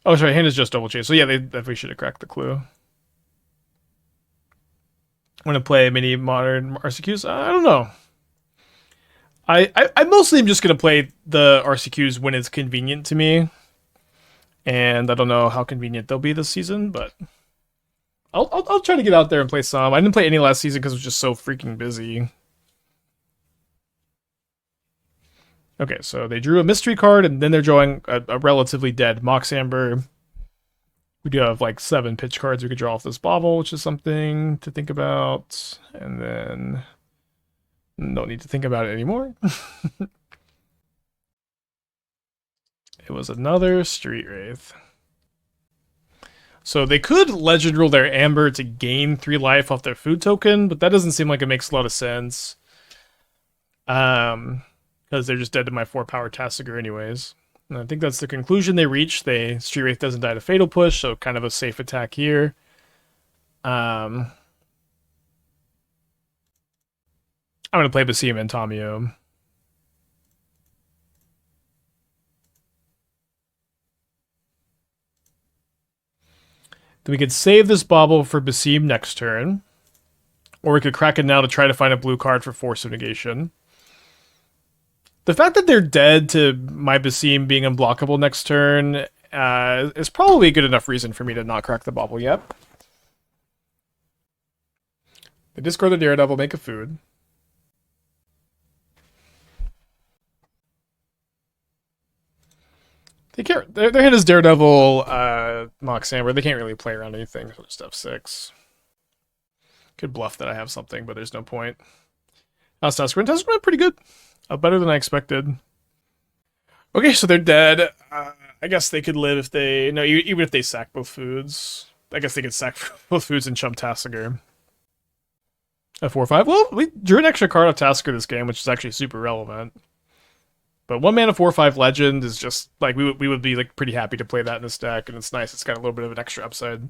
Oh, sorry, hand is just double chase. So yeah, they definitely should have cracked the clue. I'm gonna play mini modern RCQs. I don't know. I mostly am just gonna play the RCQs when it's convenient to me, and I don't know how convenient they'll be this season, but I'll try to get out there and play some. I didn't play any last season because it was just so freaking busy. Okay, so they drew a mystery card, and then they're drawing a relatively dead Mox Amber. We do have like 7 pitch cards we could draw off this Bauble, which is something to think about. And then don't need to think about it anymore. It was another Street Wraith. So they could Legend Rule their Amber to gain 3 life off their food token, but that doesn't seem like it makes a lot of sense. Because they're just dead to my 4-power Tasigur anyways. And I think that's the conclusion they reached. Street Wraith doesn't die to Fatal Push, so kind of a safe attack here. I'm going to play Basim and Tamiyo. Then we could save this Bauble for Basim next turn. Or we could crack it now to try to find a blue card for Force of Negation. The fact that they're dead to my Basim being unblockable next turn is probably a good enough reason for me to not crack the Bauble yet. They discard the Daredevil, make a food. They can't. Their hand is Daredevil, Mox Amber. They can't really play around anything. So just F6. Could bluff that I have something, but there's no point. How's Tasigur? Tasigur went pretty good. Better than I expected. Okay, so they're dead. I guess they could live if they... No, even if they sack both foods. I guess they could sack both foods and chump Tasigur. A 4/5. Well, we drew an extra card off Tasigur this game, which is actually super relevant. But 1 mana 4/5 legend is just... Like, we would be like pretty happy to play that in this deck, and it's nice. It's got a little bit of an extra upside.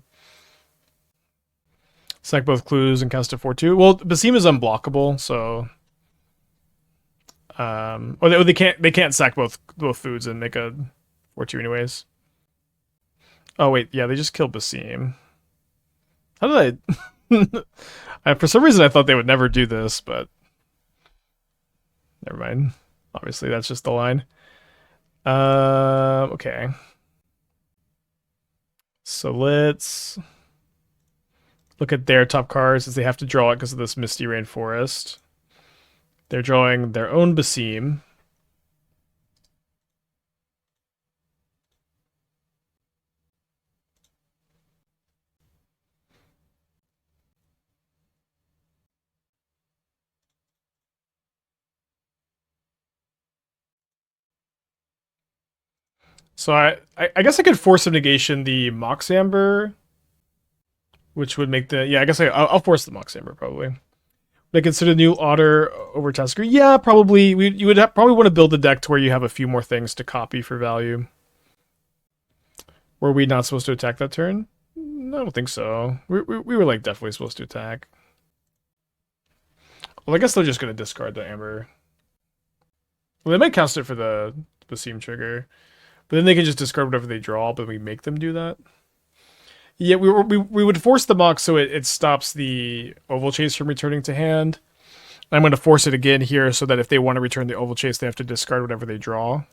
Sack both clues and cast a 4/2. Well, Basim is unblockable, so... or they can't sack both foods and make a 4/2 anyways. Oh wait, yeah, they just killed Basim. How did for some reason I thought they would never do this, but never mind. Obviously that's just the line. Okay. So let's look at their top cards as they have to draw it because of this Misty Rainforest. They're drawing their own Basim. So I guess I could Force of Negation the Mox Amber, which would make the... Yeah, I guess I'll force the Mox Amber, probably. They consider new Otter over Tasigur. Yeah, probably. You would probably want to build a deck to where you have a few more things to copy for value. Were we not supposed to attack that turn? No, I don't think so. We were like definitely supposed to attack. Well, I guess they're just going to discard the Amber. Well, they might cast it for the Basim trigger. But then they can just discard whatever they draw, but we make them do that. Yeah, we would force the Mox so it stops the Oval Chase from returning to hand. I'm going to force it again here so that if they want to return the Oval Chase, they have to discard whatever they draw.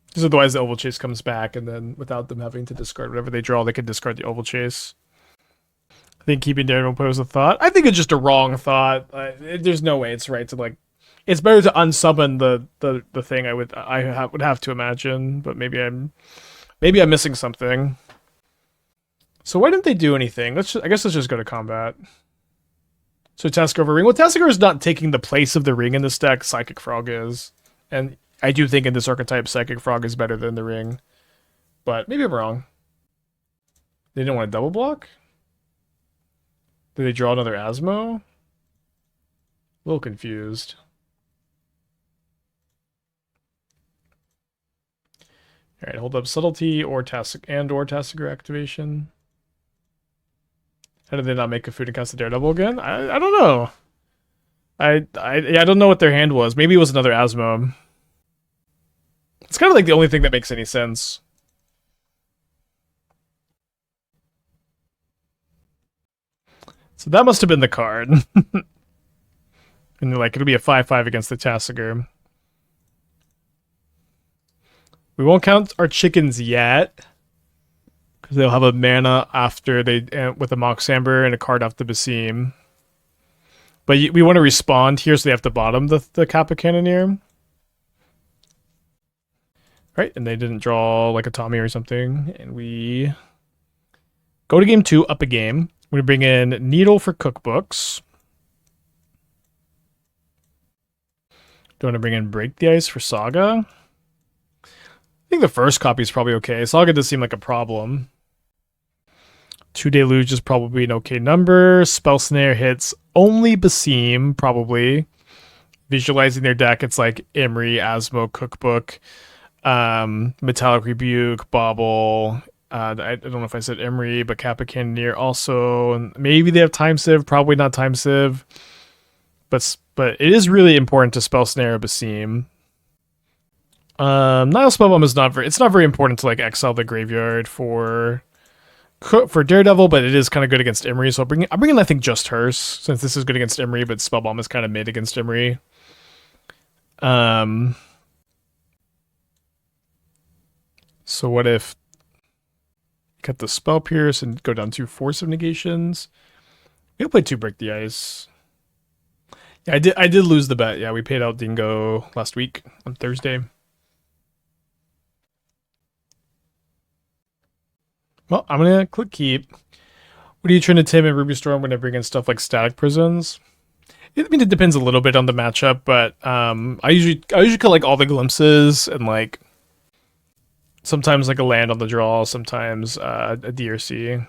Because otherwise the Oval Chase comes back, and then without them having to discard whatever they draw, they can discard the Oval Chase. I think keeping Daredevil pose a thought. I think it's just a wrong thought. There's no way it's right to like... It's better to unsummon the thing. I would have to imagine, but maybe I'm missing something. So why didn't they do anything? I guess let's just go to combat. So Tasigur over Ring. Well, Tasigur is not taking the place of the Ring in this deck. Psychic Frog is, and I do think in this archetype, Psychic Frog is better than the Ring. But maybe I'm wrong. They didn't want to double block. Did they draw another Asmo? A little confused. All right, hold up Subtlety or Tasigur activation. How did they not make a food and cast the Daredevil again? I don't know. I don't know what their hand was. Maybe it was another Asmo. It's kind of like the only thing that makes any sense. So that must have been the card. And they're like, it'll be a 5/5 against the Tasigur. We won't count our chickens yet. Because they'll have a mana after they with a Mox Amber and a card off the Basim. But we want to respond here, so they have to bottom the Kappa Cannoneer. Right, and they didn't draw like a Tommy or something. And we go to game 2, up a game. We bring in Needle for cookbooks. Do you want to bring in Break the Ice for Saga? I think the first copy is probably okay. Saga does seem like a problem. 2 Deluge is probably an okay number. Spell Snare hits only Basim, probably. Visualizing their deck, it's like Imri, Asmo, Cookbook, Metallic Rebuke, Bauble. I don't know if I said Imri, but Kappa Cannoneer also. And maybe they have Time Sieve, probably not Time Sieve. But it is really important to Spell Snare Basim. Nihil Spellbomb is not very important to like exile the graveyard for Daredevil, but it is kind of good against Imri. So I'm bringing I think just Hearse, since this is good against Imri, but Spellbomb is kind of mid against Imri. So what if cut the Spell Pierce and go down 2 Force of Negations? We'll play 2 Break the Ice. Yeah, I did lose the bet. Yeah, we paid out Dingo last week on Thursday. Well, I'm gonna click keep. What are you trying to Tim and Ruby Storm when I bring in stuff like Static Prisons? I mean, it depends a little bit on the matchup, but I usually cut like all the glimpses and like sometimes like a land on the draw, sometimes a DRC.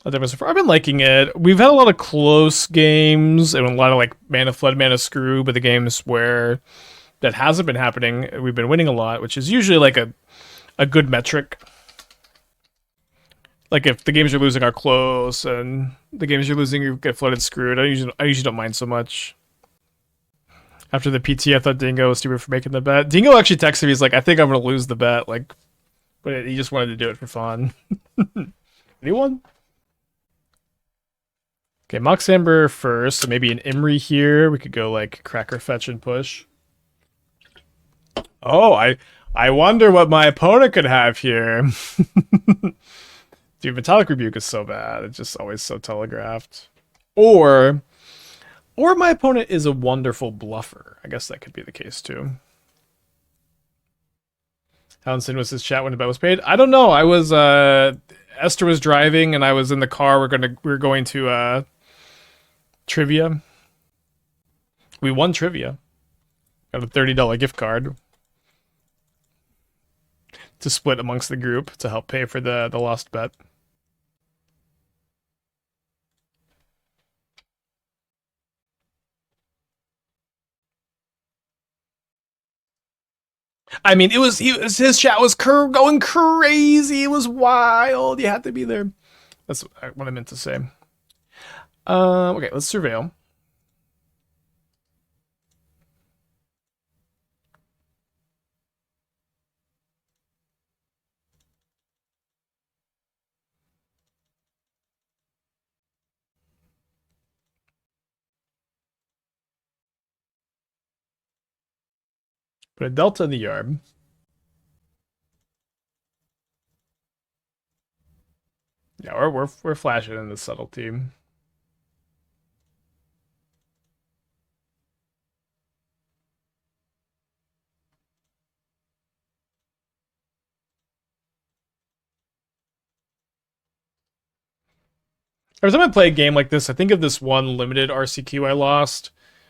I've been liking it. We've had a lot of close games and a lot of like mana flood, mana screw, but the games where that hasn't been happening, we've been winning a lot, which is usually like a good metric. Like if the games you're losing are close and the games you're losing you get flooded screwed, I usually don't mind so much. After the PT, I thought Dingo was stupid for making the bet. Dingo actually texted me, he's like, I think I'm gonna lose the bet, like, but he just wanted to do it for fun. Anyone? Okay, Mox Amber first, so maybe an Imri here. We could go like Cracker Fetch and push. Oh, I wonder what my opponent could have here. Dude, Metallic Rebuke is so bad. It's just always so telegraphed. Or my opponent is a wonderful bluffer. I guess that could be the case too. How insane was his chat when the bet was paid? I don't know. I was Esther was driving and I was in the car. We were going to trivia. We won trivia. Got a $30 gift card to split amongst the group to help pay for the lost bet. I mean, his chat was going crazy. It was wild. You had to be there. That's what I meant to say. Okay, let's surveil. Put a Delta in the yard. Yeah, we're flashing in the Subtlety. Every time I play a game like this, I think of this one limited RCQ I lost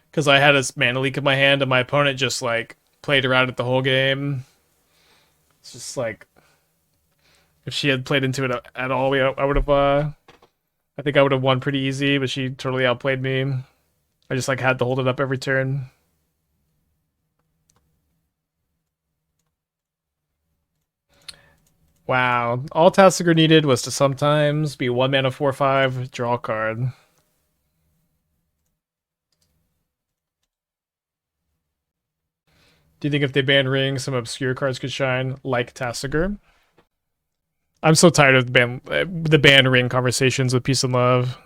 because I had a mana leak in my hand and my opponent just like played around it the whole game. It's just like if she had played into it at all, I would have. I think I would have won pretty easy, but she totally outplayed me. I just like had to hold it up every turn. Wow. All Tasigur needed was to sometimes be 1 mana 4/5, draw a card. Do you think if they ban Ring, some obscure cards could shine, like Tasigur? I'm so tired of the ban Ring conversations with Peace and Love.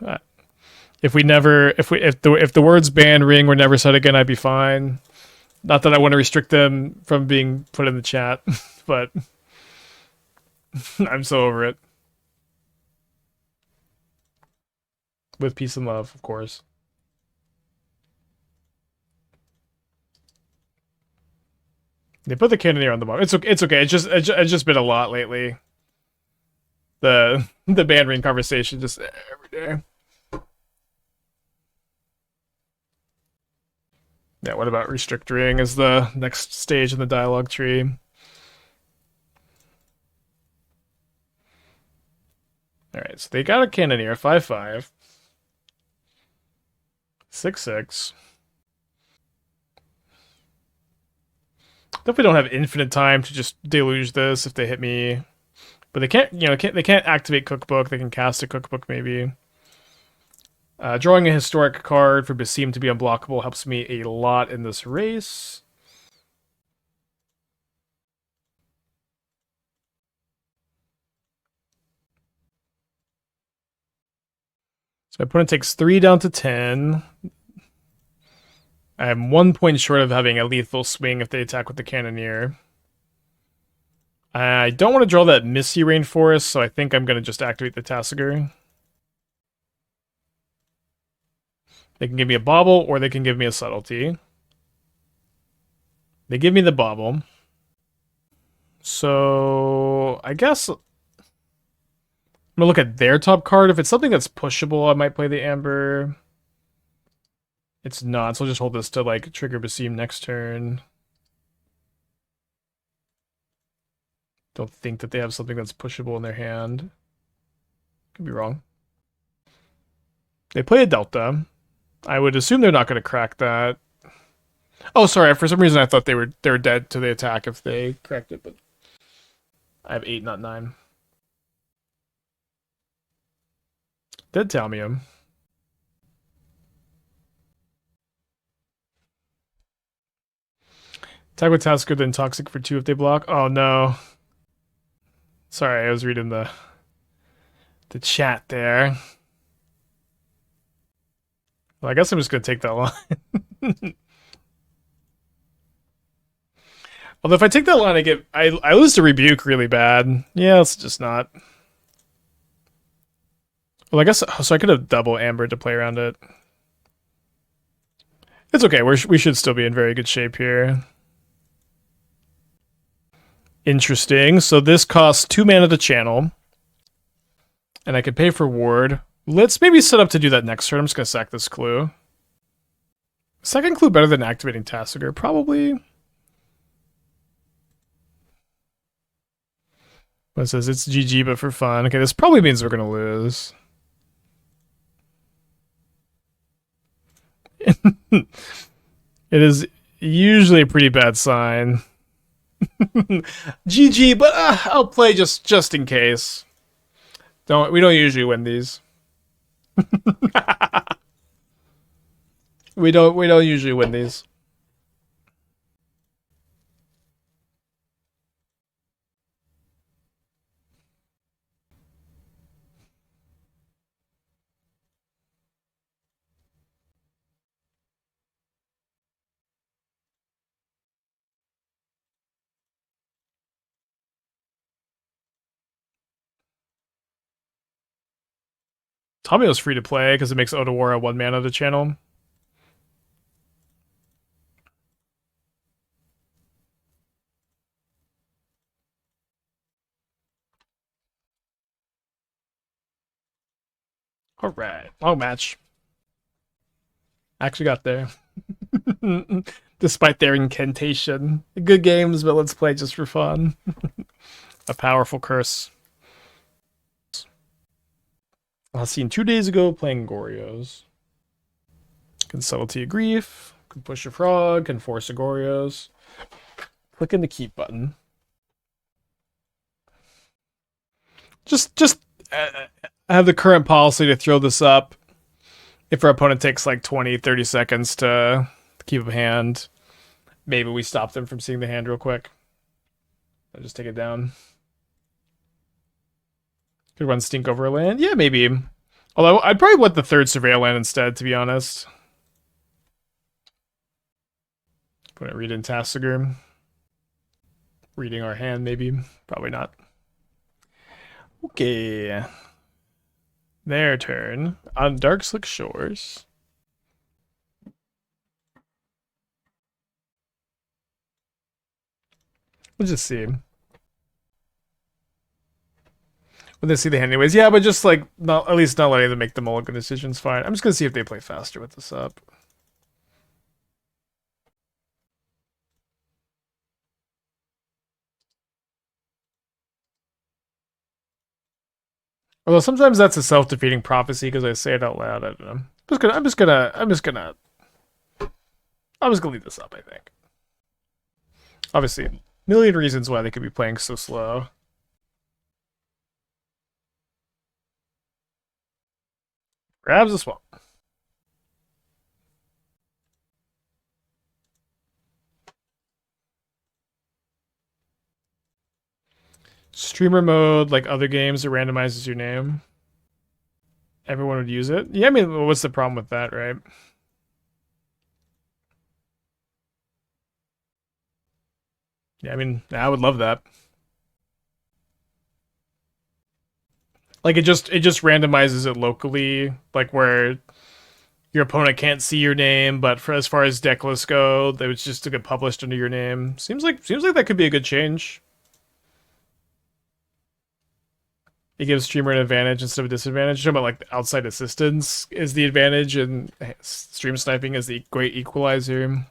If the words ban Ring were never said again, I'd be fine. Not that I want to restrict them from being put in the chat, but I'm so over it. With peace and love, of course. They put the cannoneer on the bottom. It's okay. It's okay. It's just been a lot lately. The band ring conversation just every day. Yeah, what about restrict ring as the next stage in the dialogue tree? Alright, so they got a cannoneer, 5/5. 6/6. Definitely don't have infinite time to just deluge this if they hit me. But they can't, they can't activate Cookbook. They can cast a Cookbook maybe. Drawing a historic card for Basim to be unblockable helps me a lot in this race. So my opponent takes 3 down to 10. I'm 1 point short of having a lethal swing if they attack with the cannoneer. I don't want to draw that Misty Rainforest, so I think I'm going to just activate the Tasigur. They can give me a Bauble, or they can give me a Subtlety. They give me the Bauble. So, I guess I'm going to look at their top card. If it's something that's pushable, I might play the Amber. It's not, so I'll just hold this to, like, trigger Basim next turn. Don't think that they have something that's pushable in their hand. Could be wrong. They play a Delta. I would assume they're not going to crack that. Oh, sorry. For some reason, I thought they were dead to the attack if they cracked it, but I have 8, not 9. Dead Tamiyo. Attack with Tasigur, then Toxic for 2 if they block. Oh no. Sorry, I was reading the chat there. Well, I guess I'm just gonna take that line. Although if I take that line, I lose to Rebuke really bad. Yeah, let's just not. Well, I guess so. I could have double Amber to play around it. It's okay. We should still be in very good shape here. Interesting. So this costs 2 mana to channel, and I could pay for ward. Let's maybe set up to do that next turn. I'm just gonna sack this clue. Second clue better than activating Tasigur, probably. It says it's GG, but for fun. Okay, this probably means we're gonna lose. It is usually a pretty bad sign. GG, but I'll play just in case. We don't usually win these. we don't usually win these. Tamiyo's free to play because it makes Otawara 1 mana to channel. Alright, long match. Actually got there. Despite their incantation. Good games, but let's play just for fun. A powerful curse. I was seen 2 days ago playing Gorios. Can Subtlety a Grief. Can push a frog. Can force a Gorios. Click in the keep button. Just have the current policy to throw this up if our opponent takes like 20, 30 seconds to keep a hand. Maybe we stop them from seeing the hand real quick. I'll just take it down. Could run Stink over a land? Yeah, maybe. Although I'd probably want the 3rd Surveil land instead, to be honest. Going to read in Tasigur. Reading our hand, maybe. Probably not. Okay. Their turn. On Darkslick Shores. We'll just see. When they see the hand anyways. Yeah, but just like not at least not letting them make the mulligan decisions fine. I'm just gonna see if they play faster with this up. Although sometimes that's a self-defeating prophecy because I say it out loud. I don't know. I'm just gonna leave this up, I think. Obviously, a million reasons why they could be playing so slow. Grabs a swamp. Streamer mode, like other games, it randomizes your name. Everyone would use it. Yeah, I mean, what's the problem with that, right? Yeah, I mean, I would love that. Like it just randomizes it locally, like where your opponent can't see your name, but for as far as decklists go, they would just to get published under your name. Seems like that could be a good change. It gives streamer an advantage instead of a disadvantage. Talking about like the outside assistance is the advantage, and stream sniping is the great equalizer.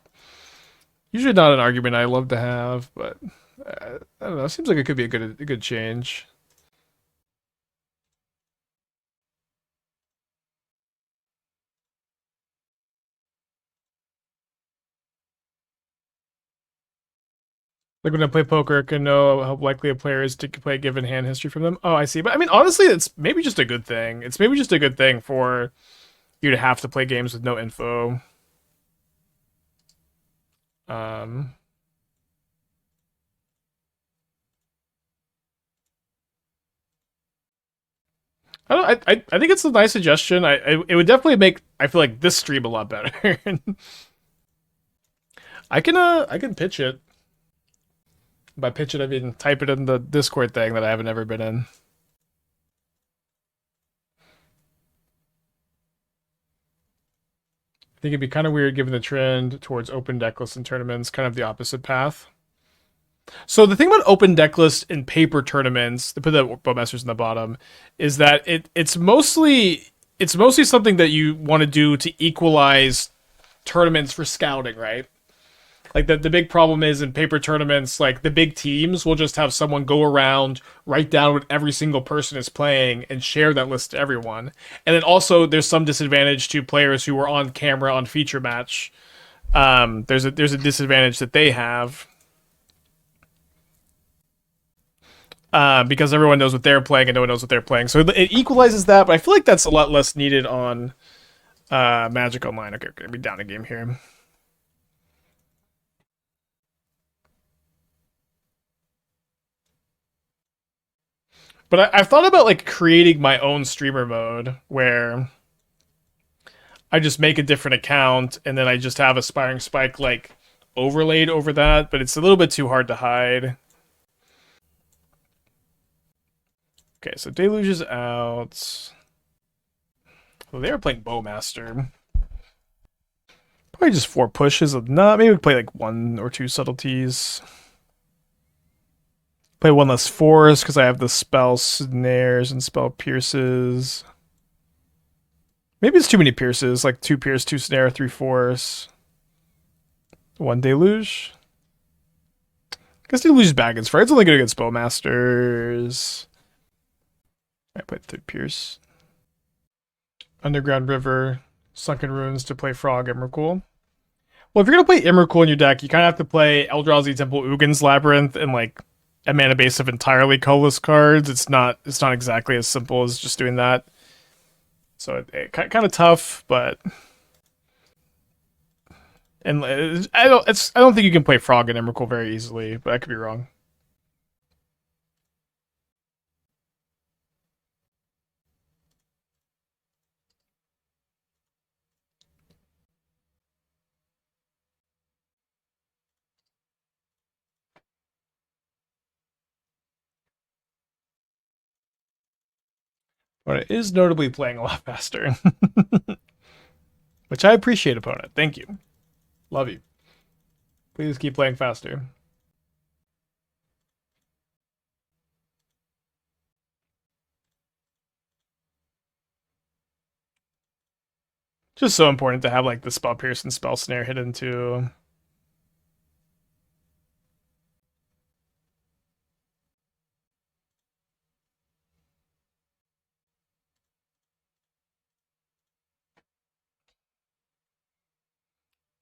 Usually not an argument I love to have, but I don't know. It seems like it could be a good change. Like when I play poker, I can know how likely a player is to play a given hand history from them. Oh, I see. But I mean, honestly, it's maybe just a good thing. It's maybe just a good thing for you to have to play games with no info. Um, I don't. I think it's a nice suggestion. It would definitely make I feel like this stream a lot better. I can pitch it. By pitch it, I mean type it in the Discord thing that I haven't ever been in. I think it'd be kind of weird given the trend towards open deck lists and tournaments, kind of the opposite path. So the thing about open deck list in paper tournaments, they put the Bowmasters in the bottom, is that it's mostly something that you want to do to equalize tournaments for scouting, right? Like the big problem is in paper tournaments, like the big teams will just have someone go around, write down what every single person is playing, and share that list to everyone. And then also there's some disadvantage to players who are on camera on feature match. There's a disadvantage that they have because everyone knows what they're playing and no one knows what they're playing. So it equalizes that, but I feel like that's a lot less needed on Magic Online. Okay, we're gonna be down a game here. But I've thought about like creating my own streamer mode where I just make a different account and then I just have Aspiring Spike like overlaid over that, but it's a little bit too hard to hide. Okay, so Deluge is out. Well, they were playing Bowmaster. Probably just 4 pushes. Not maybe we play like 1 or 2 subtleties. Play 1 less force because I have the spell snares and spell pierces. Maybe it's too many pierces, like 2 pierce, 2 snare, 3 force. 1 deluge. I guess deluge is bad against fire. It's only good against bowmasters. I played 3 pierce. Underground River, Sunken Ruins to play Frog Emrakul. Well, if you're gonna play Emrakul in your deck, you kind of have to play Eldrazi Temple, Ugin's Labyrinth, and like a mana base of entirely colorless cards. It's not exactly as simple as just doing that. So it kind of tough, but and I don't think you can play Frog and Emrakul very easily, but I could be wrong. But it is notably playing a lot faster. Which I appreciate, opponent. Thank you. Love you. Please keep playing faster. Just so important to have like the Spell Pierce and Spell Snare hidden too.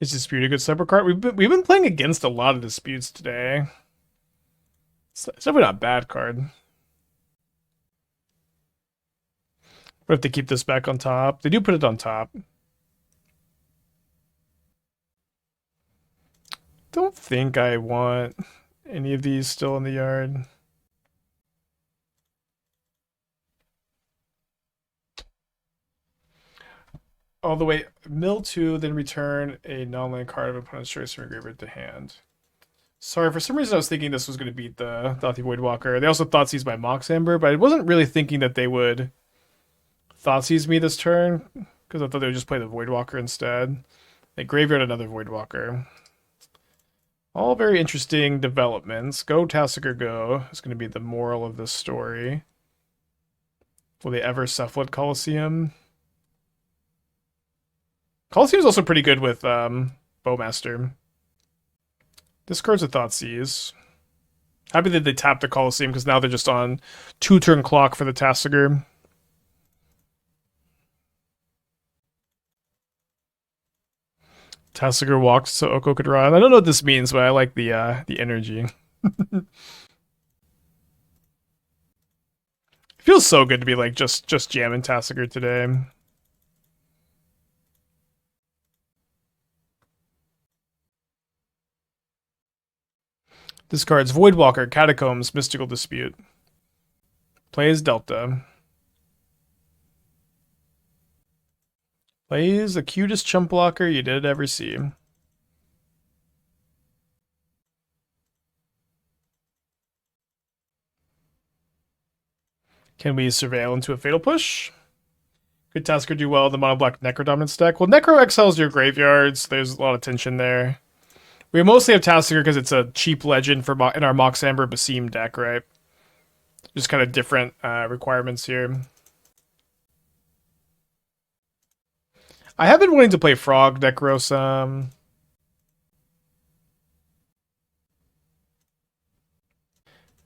Is Dispute a good separate card? We've been playing against a lot of disputes today. It's definitely not a bad card. But if they keep this back on top, they do put it on top. Don't think I want any of these still in the yard. All the way mill 2, then return a non-land card of opponent's choice from your graveyard to hand. Sorry, for some reason I was thinking this was going to beat the Thoughtseized Voidwalker. They also Thoughtseize by Mox Amber, but I wasn't really thinking that they would Thoughtseize me this turn, because I thought they would just play the Voidwalker instead. They graveyard another Voidwalker. All very interesting developments. Go, Tasigur, go is going to be the moral of this story. Will they ever Cephalid Coliseum? Coliseum is also pretty good with Bowmaster. Discards a Thoughtseize. Happy that they tapped the Coliseum because now they're just on 2-turn clock for the Tasigur. Tasigur walked so Oko could run. I don't know what this means, but I like the energy. It feels so good to be like just jamming Tasigur today. Discards Voidwalker, Catacombs, Mystical Dispute. Plays Delta. Plays the cutest chump blocker you did ever see. Can we surveil into a Fatal Push? Could Tasker do well in the mono black Necro dominance deck? Well, Necro exiles your graveyards. There's a lot of tension there. We mostly have Tasker because it's a cheap legend for in our Mox Amber Basim deck, right? Just kind of different requirements here. I have been wanting to play Frog Necro some.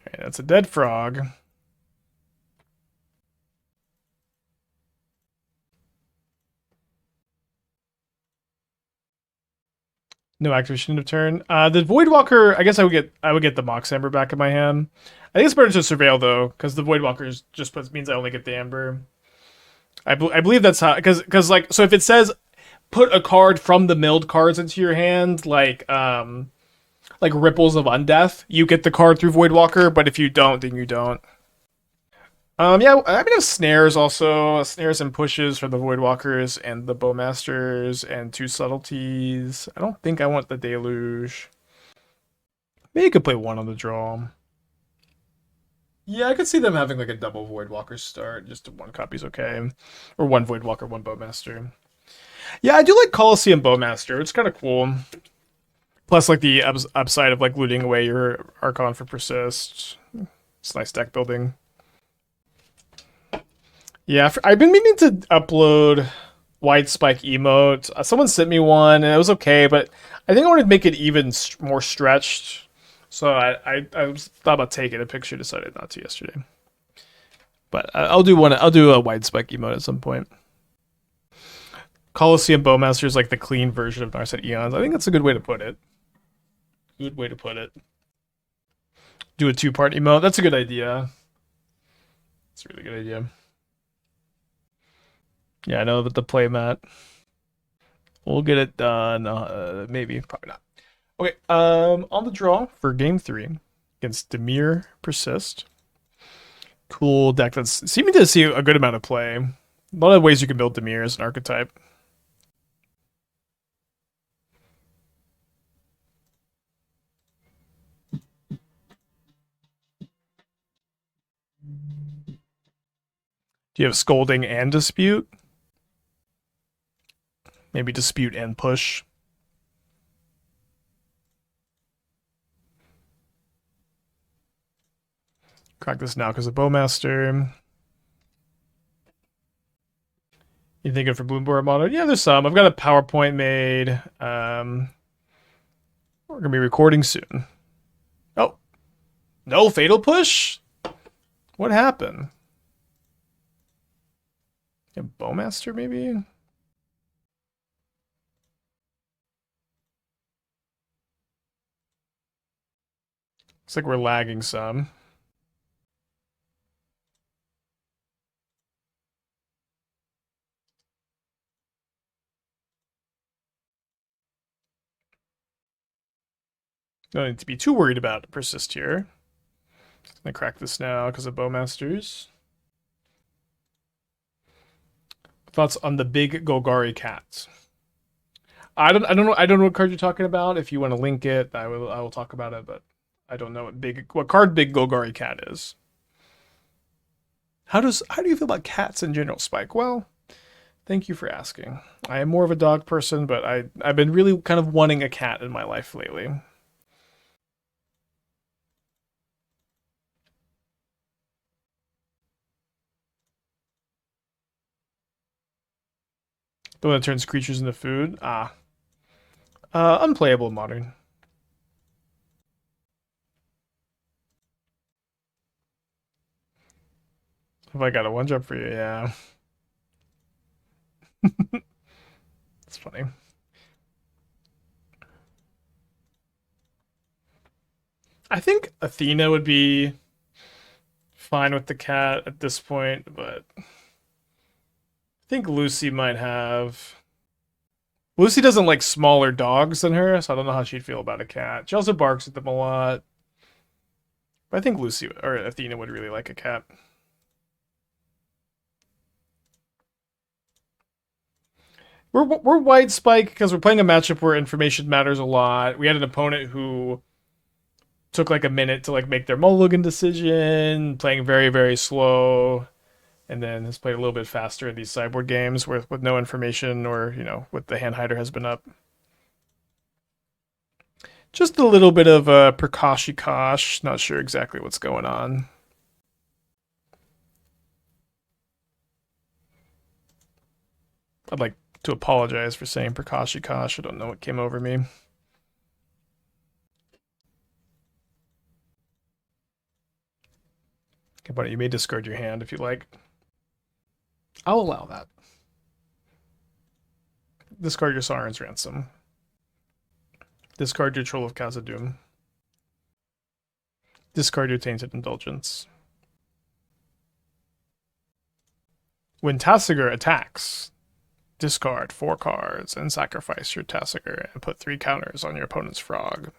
Alright, that's a dead frog. No activation of turn. The Voidwalker, I guess I would get the Mox Amber back in my hand. I think it's better to surveil though, because the Voidwalker just means I only get the Amber. I believe that's how, because like, so if it says put a card from the milled cards into your hand, like Ripples of Undeath, you get the card through Voidwalker, but if you don't, then you don't. Yeah, I mean, snares also. Snares and pushes for the Voidwalkers and the Bowmasters and 2 subtleties. I don't think I want the Deluge. Maybe you could play 1 on the draw. Yeah, I could see them having like a double Voidwalker start. Just 1 copy's okay. Or 1 Voidwalker, 1 Bowmaster. Yeah, I do like Coliseum Bowmaster. It's kind of cool. Plus, like the upside of like looting away your Archon for Persist. It's nice deck building. Yeah, I've been meaning to upload White Spike emote. Someone sent me one, and it was okay, but I think I wanted to make it even more stretched. So I thought about taking a picture, decided not to yesterday. But I'll do one. I'll do a White Spike emote at some point. Coliseum Bowmaster is like the clean version of Narset Eons. I think that's a good way to put it. Good way to put it. Do a 2-part emote. That's a good idea. It's a really good idea. Yeah, I know about the playmat. We'll get it done. Maybe, probably not. Okay, on the draw for game 3 against Dimir Persist. Cool deck that's seeming to see a good amount of play. A lot of ways you can build Dimir as an archetype. Do you have Scolding and Dispute? Maybe Dispute and Push. Crack this now because of Bowmaster. You thinking for Bloomboard mono? Yeah, there's some. I've got a PowerPoint made. We're gonna be recording soon. Oh, no Fatal Push? What happened? A Bowmaster, maybe? Looks like we're lagging some. Don't need to be too worried about persist here. I'm gonna crack this now because of Bowmasters. Thoughts on the big Golgari cat? I don't know what card you're talking about. If you want to link it, I will talk about it, but I don't know what card big Golgari cat is. How do you feel about cats in general, Spike? Well, thank you for asking. I am more of a dog person, but I've been really kind of wanting a cat in my life lately. The one that turns creatures into food? Ah. Unplayable in Modern. Have I got a one drop for you? Yeah. It's funny. I think Athena would be fine with the cat at this point, but I think Lucy might have. Lucy doesn't like smaller dogs than her, so I don't know how she'd feel about a cat. She also barks at them a lot. But I think Lucy or Athena would really like a cat. We're white Spike because we're playing a matchup where information matters a lot. We had an opponent who took like a minute to like make their mulligan decision, playing very, very slow, and then has played a little bit faster in these sideboard games with no information or, with the hand hider has been up. Just a little bit of a Prakashikosh, not sure exactly what's going on. I'd like to apologize for saying Prakashikosh. I don't know what came over me. Okay, buddy, you may discard your hand if you like. I'll allow that. Discard your Soaring's Ransom. Discard your Troll of Khazad-dûm. Discard your Tainted Indulgence. When Tasigur attacks, discard 4 cards and sacrifice your Tasigur and put 3 counters on your opponent's frog.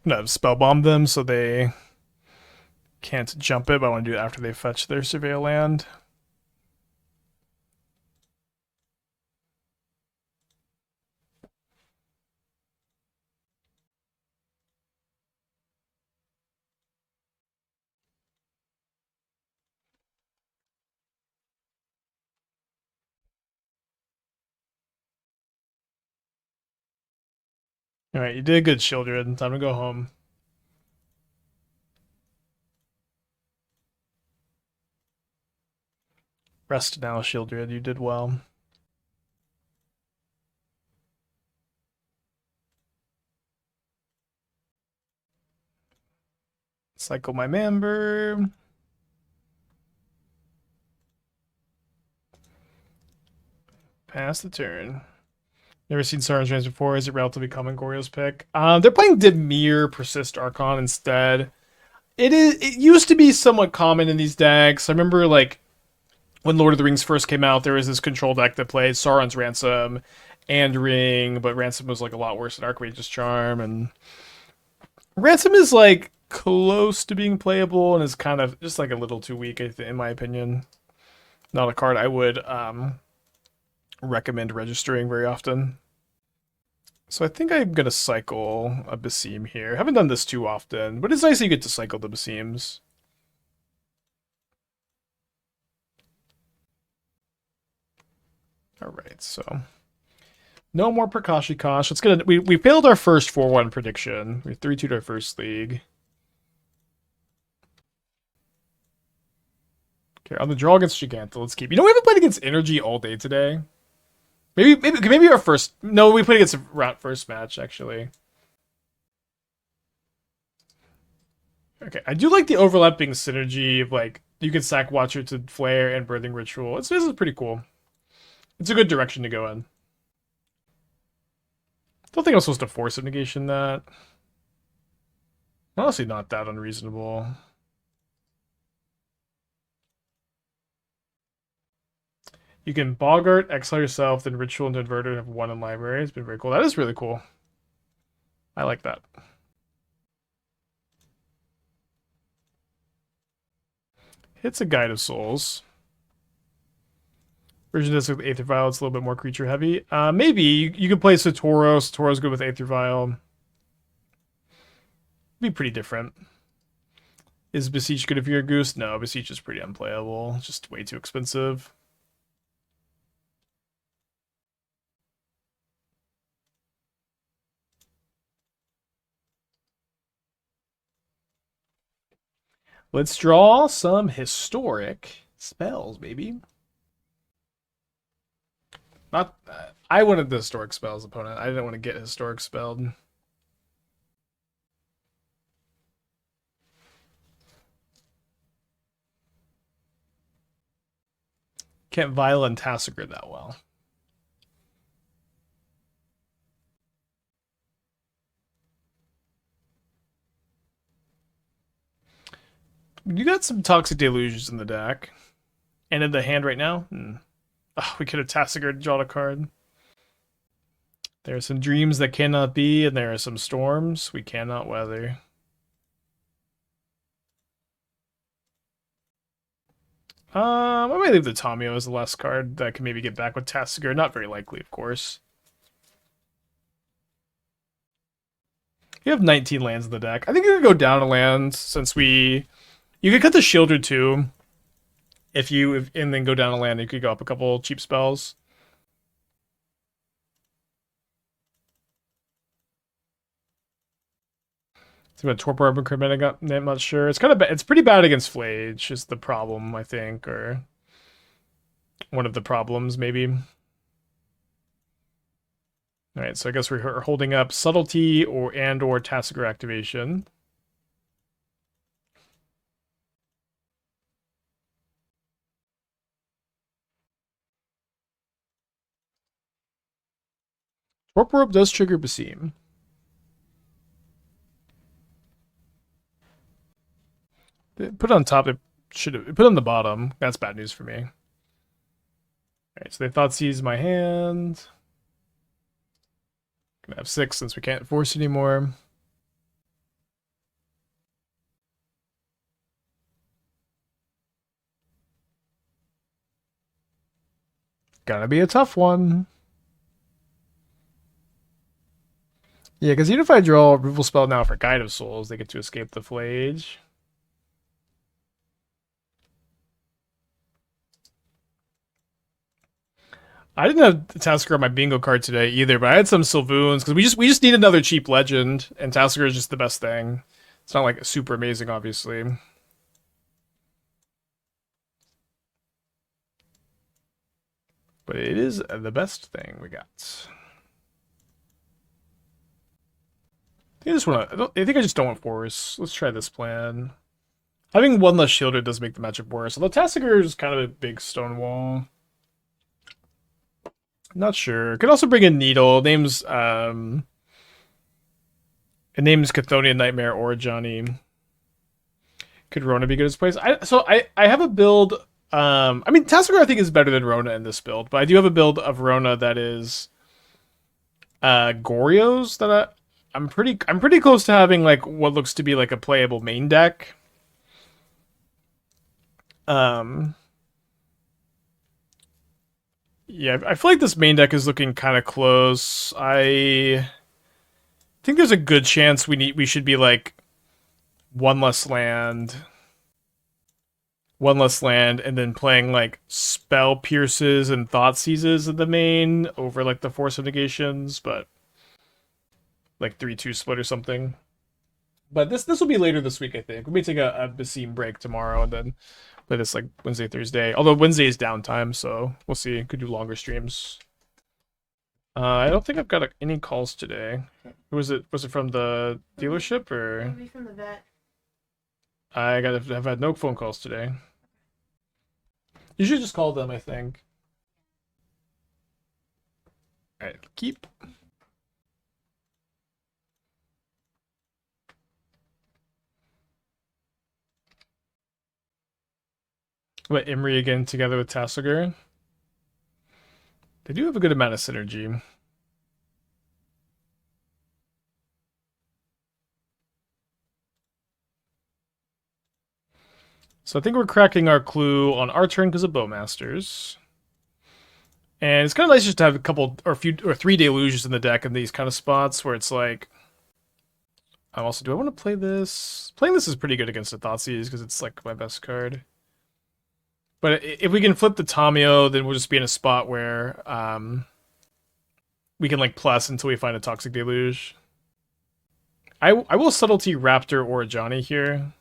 I'm gonna Spellbomb them so they can't jump it, but I want to do it after they fetch their Surveil land. Alright, you did good, Sheoldred. Time to go home. Rest now, Sheoldred. You did well. Cycle my Member. Pass the turn. Never seen Soaring's Ransom before. Is it relatively common Goryo's pick? They're playing Dimir Persist Archon instead. It used to be somewhat common in these decks. I remember like when Lord of the Rings first came out, there was this control deck that played Sauron's Ransom and Ring, but Ransom was like a lot worse than Archmage's Charm, and Ransom is like close to being playable and is kind of just like a little too weak, in my opinion. Not a card I would recommend registering very often. So I think I'm gonna cycle a Basim here. Haven't done this too often, but it's nice that you get to cycle the Basims. All right, so no more Prakashi Kosh. Let's get we failed our first 4-1 prediction. We 3-2'd our first league. Okay, on the draw against Giganta, let's keep. You know, we haven't played against Energy all day today. Maybe our first. No, we played against a first match actually. Okay, I do like the overlapping synergy of like you can sack Watcher to Flare and Birthing Ritual. This is pretty cool. It's a good direction to go in. Don't think I was supposed to Force of Negation that. Honestly, not that unreasonable. You can Boggart, exile yourself, then Ritual into Inverter and have 1 in library. It's been very cool. That is really cool. I like that. Hits a Guide of Souls. Version of this with Aether Vial, it's a little bit more creature heavy. Maybe you could play Satoru. Satoru's good with Aether Vial. Be pretty different. Is Beseech good if you're a goose? No, Beseech is pretty unplayable. Just way too expensive. Let's draw some historic spells, baby. Not. I wanted the historic spells opponent. I didn't want to get historic spelled. Can't Violent Tasigur that well. You got some Toxic Deluges in the deck. And in the hand right now? Oh, we could have Tasigur drawn a card. There are some dreams that cannot be, and there are some storms we cannot weather. I might leave the Tamiyo as the last card that I can maybe get back with Tasigur. Not very likely, of course. You have 19 lands in the deck. I think you could go down a land since we... You could cut the Sheoldred too. And then go down a land, you could go up a couple cheap spells. It's about Torpor Urban Cryptic, I'm not sure. It's kind of it's pretty bad against Flage, is the problem, I think, or one of the problems, maybe. Alright, so I guess we're holding up Subtlety or Tasigur activation. Torpor Orb does trigger Basim. Put it on top, it should have put it on the bottom. That's bad news for me. Alright, so they thought seize my hand. Gonna have 6 since we can't force anymore. Gotta be a tough one. Yeah, because even if I draw a removal spell now for Guide of Souls, they get to escape the Flage. I didn't have Tasigur on my bingo card today either, but I had some Sylvoons because we just need another cheap legend, and Tasigur is just the best thing. It's not like super amazing, obviously. But it is the best thing we got. I think I just don't want Force. Let's try this plan. Having 1 less Sheoldred does make the matchup worse. Although Tasigur is kind of a big stone wall. Not sure. Could also bring in Needle. It name's Chthonian Nightmare or Johnny. Could Rona be good as place? I have a build. I mean, Tasigur I think is better than Rona in this build, but I do have a build of Rona that is Goryo's that I'm pretty close to having like what looks to be like a playable main deck. Yeah, I feel like this main deck is looking kind of close. I think there's a good chance we should be like one less land, and then playing like Spell Pierces and Thought Seizes in the main over like the Force of Negations, but like 3-2 split or something. But this will be later this week, I think. We may take a Basim break tomorrow and then play this like Wednesday, Thursday. Although Wednesday is downtime, so we'll see. Could do longer streams. I don't think I've got any calls today. Was it from the dealership or? Maybe from the vet. I've had no phone calls today. You should just call them, I think. Alright, keep. What, Imri again together with Tasigur? They do have a good amount of synergy. So I think we're cracking our clue on our turn because of Bowmasters. And it's kind of nice just to have a couple or 3 Deluges in the deck in these kind of spots where it's like, do I want to play this? Playing this is pretty good against the Thoughtseize because it's like my best card. But if we can flip the Tamiyo, then we'll just be in a spot where we can like plus until we find a Toxic Deluge. I will Subtlety Raptor or Johnny here.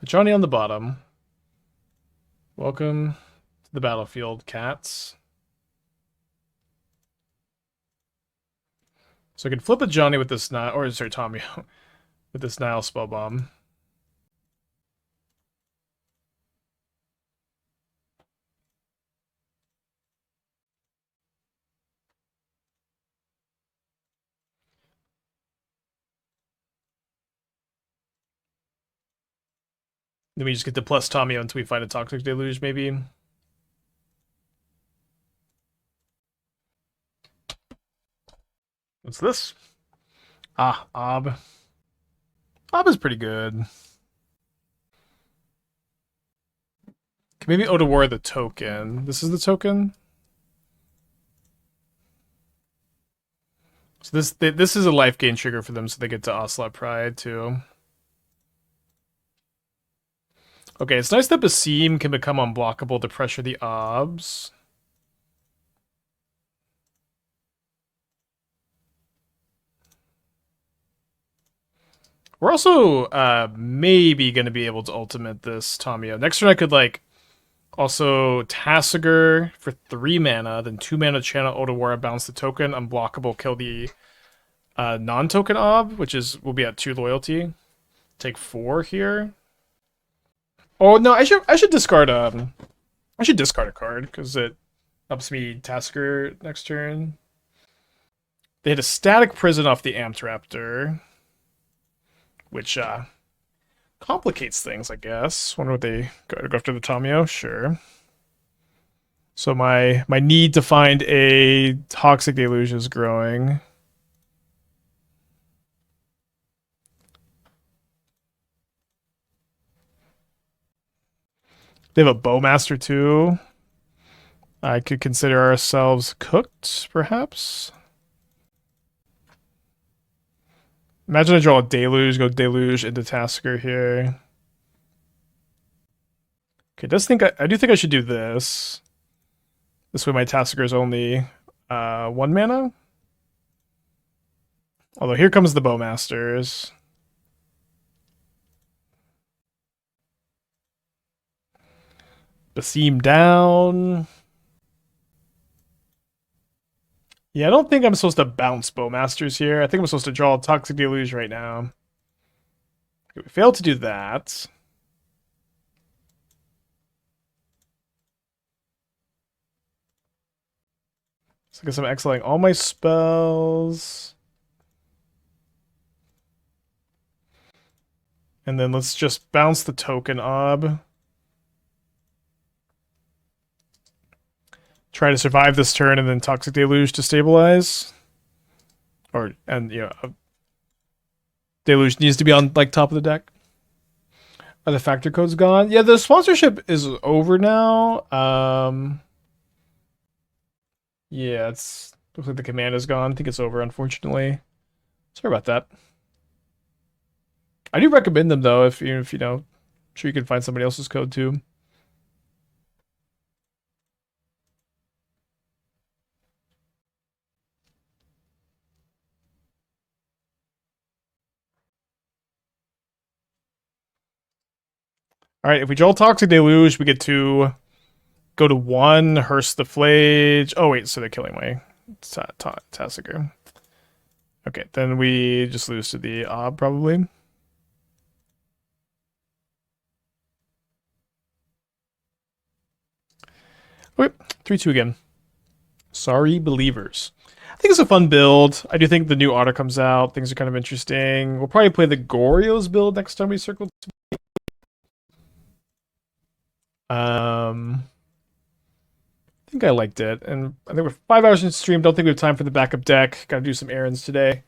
Johnny on the bottom. Welcome to the battlefield, cats. So I can flip a Johnny with this Nihil, or sorry, Tamiyo, with this Nihil Spellbomb. Then we just get to plus Tamiyo until we find a Toxic Deluge, maybe. What's this? Ah, Ob. Ob is pretty good. Maybe Otawara the token. This is the token? So this is a life gain trigger for them, so they get to Ocelot Pride, too. Okay, it's nice that Basim can become unblockable to pressure the Obs. We're also maybe going to be able to ultimate this Tamiyo. Next turn I could like also Tasigur for 3 mana, then 2 mana channel Otawara, bounce the token, unblockable, kill the non-token Ob, which will be at 2 loyalty. Take 4 here. Oh no, I should discard I should discard a card because it helps me Tasigur next turn. They had a Static Prison off the Amped Raptor, which complicates things, I guess. Wonder what they go after the Tamiyo. Sure. So my need to find a Toxic Deluge is growing. They have a Bowmaster too. I could consider ourselves cooked, perhaps. Imagine I draw a Deluge, go Deluge into Tasigur here. Okay, I do think I should do this. This way my Tasigur is only 1 mana. Although here comes the Bowmasters. Basim down. Yeah, I don't think I'm supposed to bounce Bowmasters here. I think I'm supposed to draw a Toxic Deluge right now. Okay, we failed to do that. So I guess I'm exiling all my spells. And then let's just bounce the token Ob. Try to survive this turn and then Toxic Deluge to stabilize. Deluge needs to be on like top of the deck. Are the factor codes gone? Yeah, the sponsorship is over now. Yeah, it's looks like the command is gone. I think it's over, unfortunately. Sorry about that. I do recommend them though, if you know, I'm sure you can find somebody else's code too. All right, if we draw Toxic Deluge, we get to go to 1, Hearse the Flage. Oh wait, so they're killing my Tasigur. Okay, then we just lose to the Ob probably. Okay, 3-2 again. Sorry, believers. I think it's a fun build. I do think the new auto comes out. Things are kind of interesting. We'll probably play the Goryo's build next time we circle. I think I liked it, and I think we're 5 hours in stream. Don't think we have time for the backup deck. Got to do some errands today.